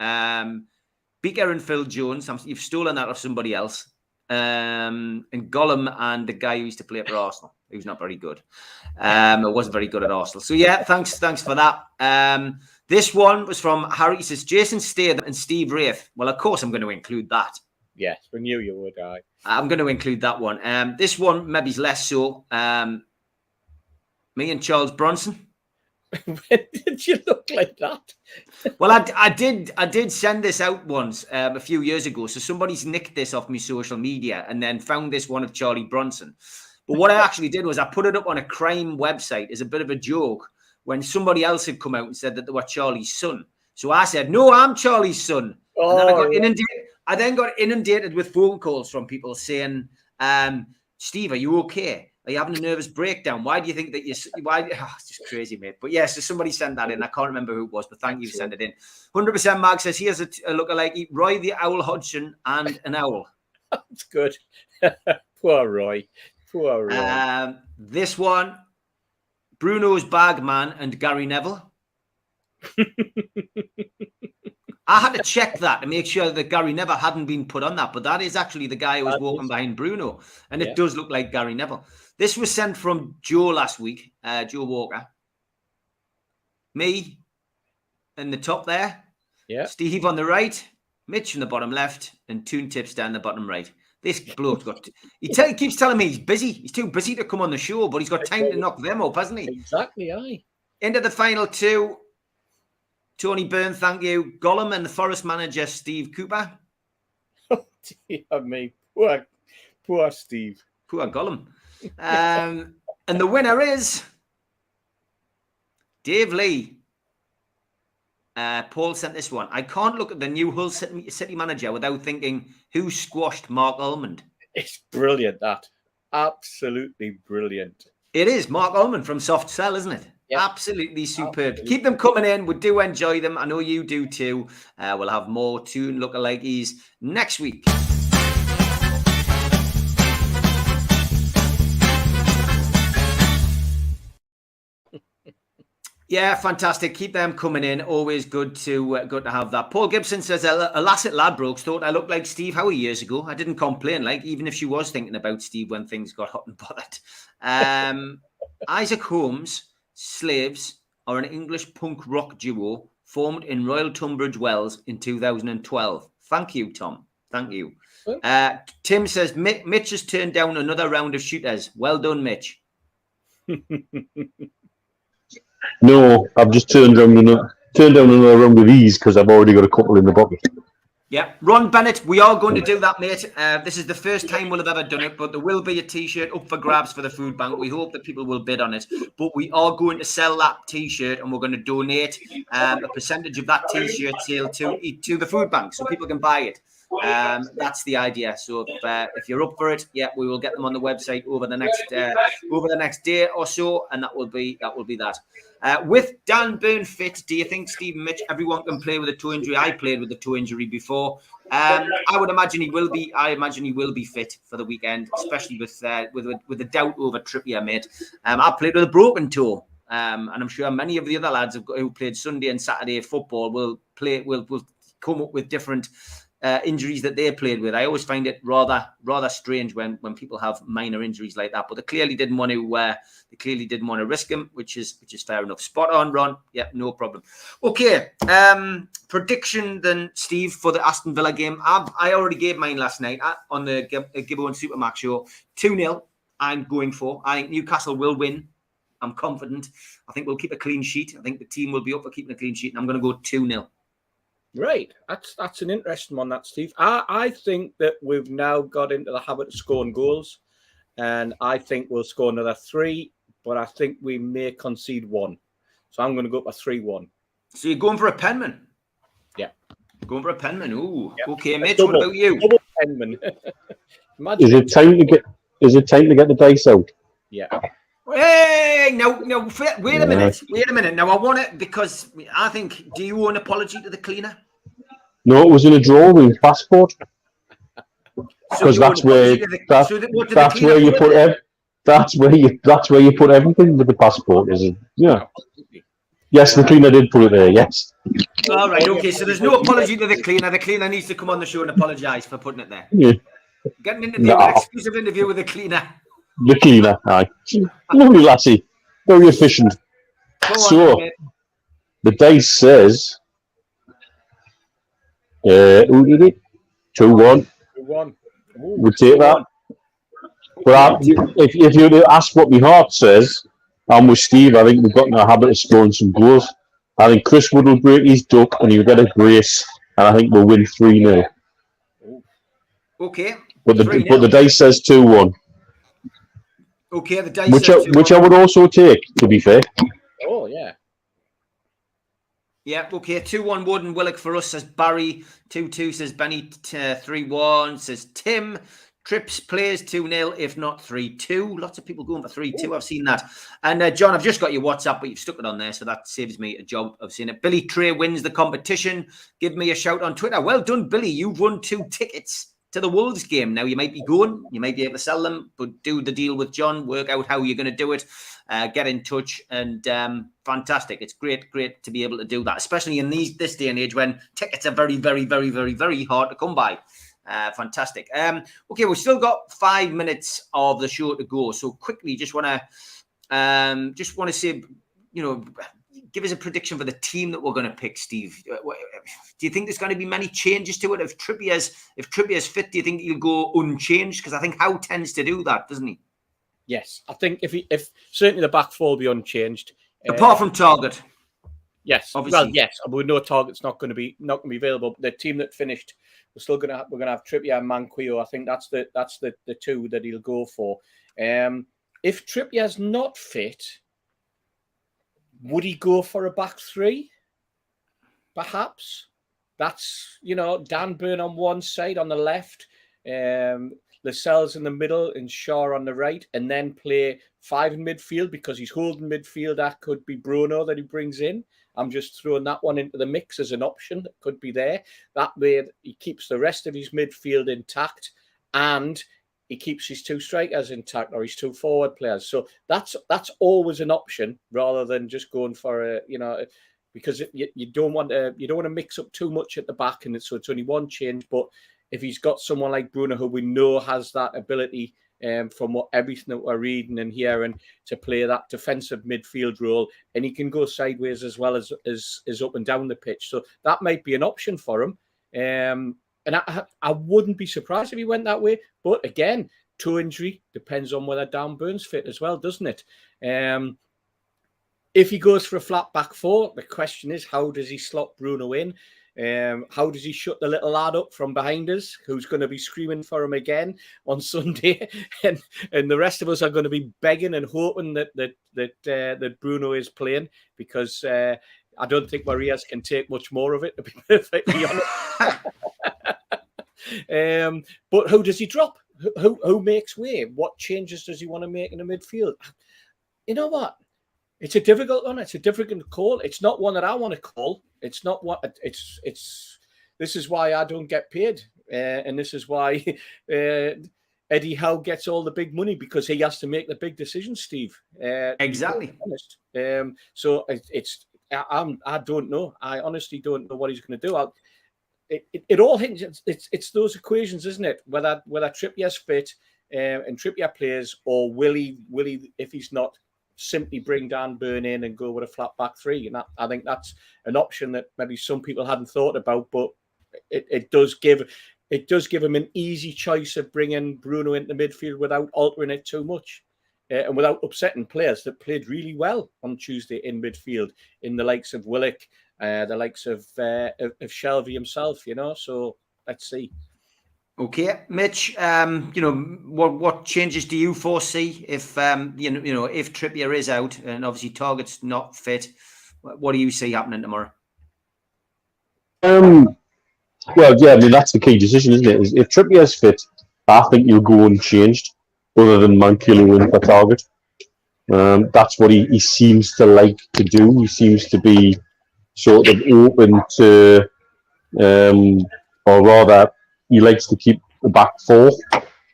Beaker and Phil Jones, you've stolen that off somebody else. And Gollum and the guy who used to play for Arsenal, who's not very good. It wasn't very good at Arsenal. So, yeah, thanks for that. This one was from Harry. He says, Jason Statham and Steve Wraith. Well, of course, I'm going to include that. Yes, we knew you would. I'm going to include that one. This one maybe is less so. Me and Charles Bronson. When did you look like that? Well, I did send this out once a few years ago. So somebody's nicked this off my social media and then found this one of Charlie Bronson. But what I actually did was I put it up on a crime website as a bit of a joke when somebody else had come out and said that they were Charlie's son. So I said, no, I'm Charlie's son. And then I got inundated with phone calls from people saying, Steve, are you okay? Are you having a nervous breakdown? Why do you think that it's just crazy, mate. But yes, so somebody sent that in. I can't remember who it was, but thank you for sending it in. 100% Mark says he has a lookalike, Roy the Owl Hodgson and an owl. That's good. Poor Roy. Poor Roy. This one, Bruno's bag man and Gary Neville. I had to check that to make sure that Gary Neville hadn't been put on that, but that is actually the guy who was walking behind Bruno, and it does look like Gary Neville. This was sent from Joe last week, Joe Walker. Me in the top there. Yeah. Steve on the right, Mitch in the bottom left, and Toon Tips down the bottom right. This bloke's got... He keeps telling me he's busy. He's too busy to come on the show, but he's got time to knock them up, hasn't he? Exactly, aye. Into the final two. Tony Byrne, thank you. Gollum and the Forest manager, Steve Cooper. Oh, dear me. Poor Steve. Poor Gollum. And the winner is... Dave Lee. Paul sent this one. I can't look at the new Hull City manager without thinking, who squashed Mark Almond? It's brilliant, that. Absolutely brilliant. It is. Mark Almond from Soft Cell, isn't it? Yep. Absolutely superb. Absolutely. Keep them coming in. We do enjoy them. I know you do too. We'll have more Toon lookalikes next week. Yeah, fantastic. Keep them coming in. Always good to have that. Paul Gibson says, a Lascelles Ladbrokes thought I looked like Steve Howe years ago. I didn't complain, even if she was thinking about Steve when things got hot and bothered. Isaac Holmes, Slaves are an English punk rock duo formed in Royal Tunbridge Wells in 2012. Thank you, Tom. Thank you. Tim says, Mitch has turned down another round of shooters. Well done, Mitch. No, I've just turned down another round of these because I've already got a couple in the bucket. Yeah, Ron Bennett, we are going to do that, mate. This is the first time we'll have ever done it, but there will be a T-shirt up for grabs for the food bank. We hope that people will bid on it, but we are going to sell that T-shirt and we're going to donate a percentage of that T-shirt sale to the food bank so people can buy it. That's the idea. So if you're up for it, yeah, we will get them on the website over the next day or so, and that will be that. With Dan Byrne fit, do you think, Stephen Mitch, everyone can play with a toe injury? I played with a toe injury before. I would imagine he will be. I imagine he will be fit for the weekend, especially with the doubt over Trippier, mate. I played with a broken toe, and I'm sure many of the other lads who played Sunday and Saturday football will come up with different injuries that they played with. I always find it rather strange when people have minor injuries like that. But they clearly didn't want to risk him, which is fair enough. Spot on, Ron. Yeah, no problem. Okay, prediction then, Steve, for the Aston Villa game. I already gave mine last night on the Gibbo and Supermax show. 2-0. I'm going for. I think Newcastle will win. I'm confident. I think we'll keep a clean sheet. I think the team will be up for keeping a clean sheet, and I'm going to go 2-0. Right, that's an interesting one, that, Steve. I think that we've now got into the habit of scoring goals, and I think we'll score another 3, but I think we may concede 1. So I'm going to go for 3-1. So you're going for a penman? Yeah. Going for a penman. Ooh. Yep. Okay, Mitch, what about you? Double penman. Is it time to get the dice out? Yeah. Hey, no, wait a minute. Now, I want it because I think, do you owe an apology to the cleaner? No, it was in a drawer with passport. Because that's where you put everything with the passport, isn't it? Yeah. Yes, the cleaner did put it there, yes. All right, okay, so there's no apology to the cleaner. The cleaner needs to come on the show and apologise for putting it there. Yeah. Getting into an exclusive interview with the cleaner. The cleaner, aye. Lovely lassie. Very efficient. So, the dice says... who did it? 2-1. 2-1. We'll take that. But if you ask what my heart says, I'm with Steve. I think we've got in the habit of scoring some goals. I think Chris Wood will break his duck and he'll get a brace, and I think we'll win 3-0. Okay. But the dice says 2-1. Okay, the dice which I would also take, to be fair. Oh, yeah. Yeah, okay. 2-1 Wood and Willock for us, says Barry. 2-2 says Benny. 3-1 says Tim. Trips plays 2-0, if not 3-2. Lots of people going for 3-2. I've seen that. And John, I've just got your WhatsApp, but you've stuck it on there, so that saves me a job of seeing it. Billy Trey wins the competition. Give me a shout on Twitter. Well done, Billy. You've won 2 tickets to the Wolves game. Now, you might be going, you might be able to sell them, but do the deal with John, work out how you're going to do it, get in touch, and fantastic. It's great to be able to do that, especially in this day and age when tickets are very, very, very, very, very hard to come by. Fantastic. Okay, we've still got 5 minutes of the show to go, so quickly, just want to say, give us a prediction for the team that we're going to pick, Steve. Do you think there's going to be many changes to it? If Trippier's fit, do you think he'll go unchanged? Because I think Howe tends to do that, doesn't he? Yes, I think if certainly the back four will be unchanged, apart from Target. Yes, obviously. Well, yes, we know Target's not going to be available. The team that finished, we're going to have Trippier and Manquillo. I think that's the two that he'll go for. If Trippier's not fit, would he go for a back three? Perhaps. That's, Dan Burn on one side, on the left, Lascelles in the middle and Shaw on the right, and then play 5 in midfield because he's holding midfield. That could be Bruno that he brings in. I'm just throwing that one into the mix as an option that could be there. That way he keeps the rest of his midfield intact and he keeps his 2 strikers intact or his 2 forward players. So that's always an option rather than just going for because you don't want to mix up too much at the back, and so it's only one change. But if he's got someone like Bruno who we know has that ability from everything that we're reading and hearing to play that defensive midfield role, and he can go sideways as well as up and down the pitch. So that might be an option for him. And I wouldn't be surprised if he went that way. But again, toe injury depends on whether Dan Burns fit as well, doesn't it? If he goes for a flat back four, the question is, how does he slot Bruno in? How does he shut the little lad up from behind us, who's going to be screaming for him again on Sunday? and the rest of us are going to be begging and hoping that Bruno is playing, because I don't think Marias can take much more of it, to be perfectly honest. But who does he drop? Who makes way? What changes does he want to make in the midfield? You know what? It's a difficult one. It's a difficult call. It's not one that I want to call. It's not what it's. This is why I don't get paid, and this is why Eddie Howe gets all the big money, because he has to make the big decisions, Steve. Exactly. So I don't know. I honestly don't know what he's going to do. It all hinges. It's those equations, isn't it? Whether Trippier's fit and Trippier plays, or will he, if he's not, simply bring Dan Burn in and go with a flat back three. And I think that's an option that maybe some people hadn't thought about, but it does give him an easy choice of bringing Bruno into midfield without altering it too much. And without upsetting players that played really well on Tuesday in midfield, in the likes of Willock, the likes of Shelvey himself, So let's see. Okay, Mitch. What changes do you foresee if if Trippier is out and obviously Target's not fit? What do you see happening tomorrow? Well, yeah, I mean that's the key decision, isn't it? If Trippier's fit, I think you'll go unchanged, other than Manquillo in for Target. That's what he seems to like to do. He seems to be sort of open to, or rather, he likes to keep the back four,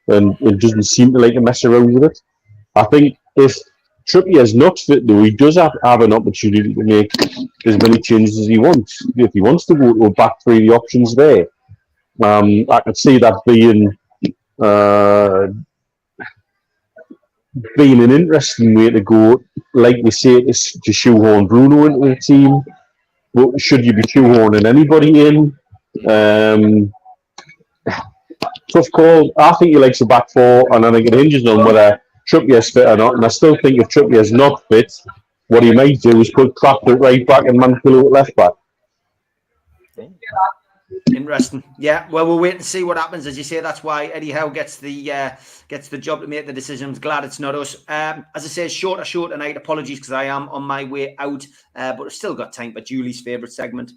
and it doesn't seem to like to mess around with it. I think if Trippier's not fit, though, he does have an opportunity to make as many changes as he wants. If he wants to go to a back three, the option's there. I could see that being an interesting way to go, like we say, to shoehorn Bruno into the team. But should you be shoehorning anybody in? Tough call. I think he likes a back four, and I think it hinges on whether Trippier's fit or not. And I still think if Trippier's not fit, what he might do is put Kraft at right back and Manquillo at left back. Interesting. Yeah. Well, we'll wait and see what happens. As you say, that's why Eddie Howe gets the job to make the decisions. Glad it's not us. As I say, short tonight. Apologies because I am on my way out, but I've still got time for Julie's favourite segment.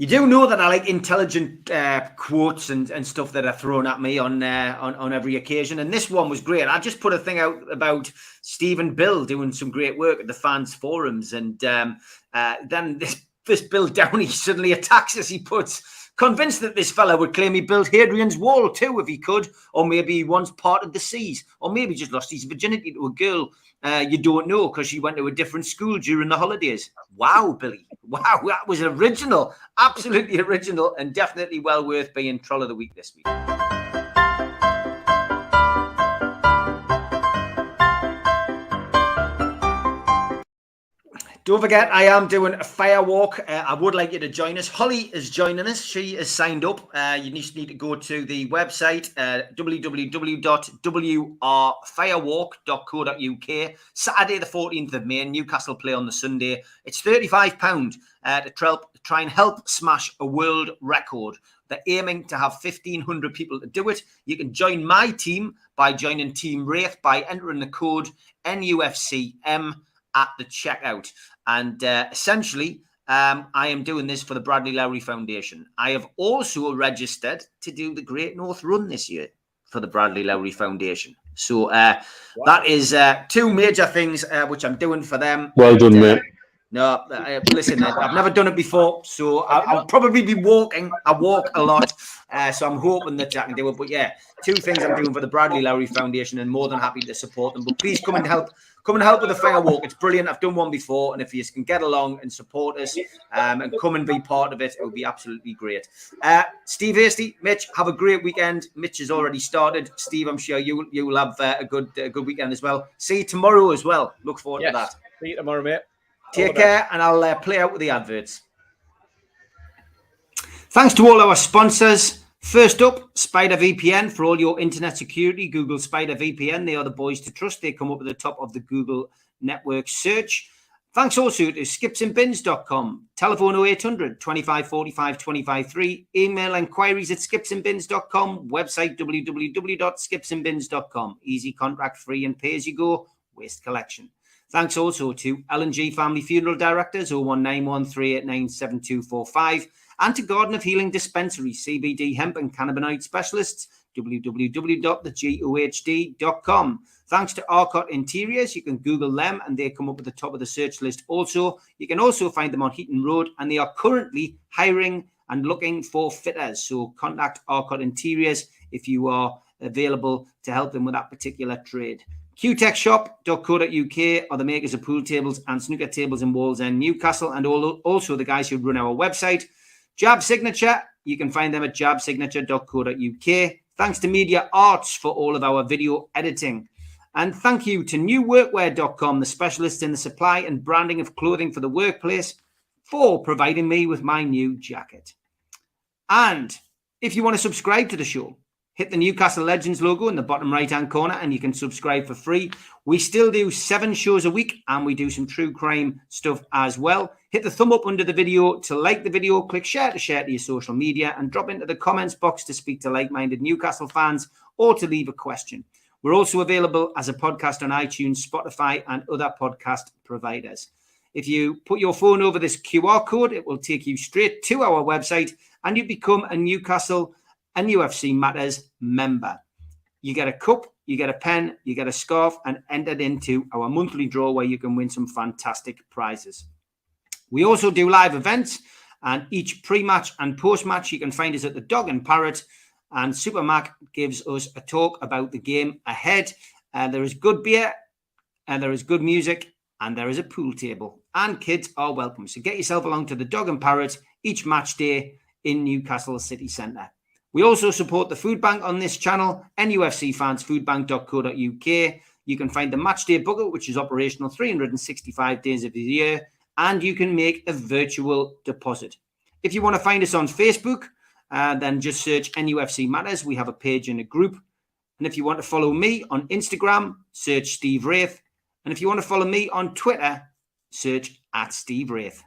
You do know that I like intelligent quotes and stuff that are thrown at me on every occasion. And this one was great. I just put a thing out about Steve and Bill doing some great work at the fans forums. And then this Bill Downey suddenly attacks us. He puts, convinced that this fella would claim he built Hadrian's Wall too if he could. Or maybe he once parted the seas. Or maybe just lost his virginity to a girl you don't know because she went to a different school during the holidays. Wow, Billy. Wow, that was original. Absolutely original and definitely well worth being Troll of the Week this week. Don't forget, I am doing a fire walk. I would like you to join us. Holly is joining us. She is signed up. You just need to go to the website, www.wrfirewalk.co.uk. Saturday, the 14th of May, Newcastle play on the Sunday. It's £35 to try and help smash a world record. They're aiming to have 1,500 people to do it. You can join my team by joining Team Wraith by entering the code NUFCM at the checkout. And essentially, I am doing this for the Bradley Lowry Foundation. I have also registered to do the Great North Run this year for the Bradley Lowry Foundation. So that is two major things which I'm doing for them. Well done, mate. No, listen, I've never done it before, so I'll probably be walking. I walk a lot, so I'm hoping that I can do it. But yeah, two things I'm doing for the Bradley Lowry Foundation, and more than happy to support them. But please come and help. Come and help with the fire walk. It's brilliant. I've done one before, and if you can get along and support us and come and be part of it, it would be absolutely great. Steve Hasty, Mitch, have a great weekend. Mitch has already started. Steve, I'm sure you will have a good weekend as well. See you tomorrow as well. Look forward to that. See you tomorrow, mate. Take care, and I'll play out with the adverts. Thanks to all our sponsors. First up, Spider VPN for all your internet security. Google Spider VPN. They are the boys to trust. They come up at the top of the Google network search. Thanks also to skipsandbins.com. Telephone 0800 25 45 25 3. Email inquiries at skipsandbins.com. Website www.skipsandbins.com. Easy, contract free and pay as you go. Waste collection. Thanks also to L&G Family Funeral Directors 01913897245 and to Garden of Healing Dispensary, CBD hemp and cannabinoid specialists, www.thegohd.com. Thanks to Arcot Interiors. You can Google them and they come up at the top of the search list also. You can also find them on Heaton Road and they are currently hiring and looking for fitters. So contact Arcot Interiors if you are available to help them with that particular trade. qtechshop.co.uk are the makers of pool tables and snooker tables in Wallsend, Newcastle, and also the guys who run our website. Jab Signature, you can find them at jabsignature.co.uk. Thanks to Media Arts for all of our video editing. And thank you to newworkwear.com, the specialists in the supply and branding of clothing for the workplace, for providing me with my new jacket. And if you want to subscribe to the show, hit the Newcastle Legends logo in the bottom right-hand corner and you can subscribe for free. We still do 7 shows a week and we do some true crime stuff as well. Hit the thumb up under the video to like the video, click share to your social media and drop into the comments box to speak to like-minded Newcastle fans or to leave a question. We're also available as a podcast on iTunes, Spotify and other podcast providers. If you put your phone over this QR code, it will take you straight to our website and you become a Newcastle and UFC Matters member. You get a cup, you get a pen, you get a scarf, and entered into our monthly draw where you can win some fantastic prizes. We also do live events, and each pre-match and post-match, you can find us at the Dog and Parrot, and Super Mac gives us a talk about the game ahead. There is good beer, and there is good music, and there is a pool table, and kids are welcome. So get yourself along to the Dog and Parrot each match day in Newcastle City Centre. We also support the food bank on this channel, nufcfansfoodbank.co.uk. You can find the Matchday Bucket, which is operational 365 days of the year, and you can make a virtual deposit. If you want to find us on Facebook, then just search NUFC Matters. We have a page and a group. And if you want to follow me on Instagram, search Steve Wraith. And if you want to follow me on Twitter, search @Steve Wraith.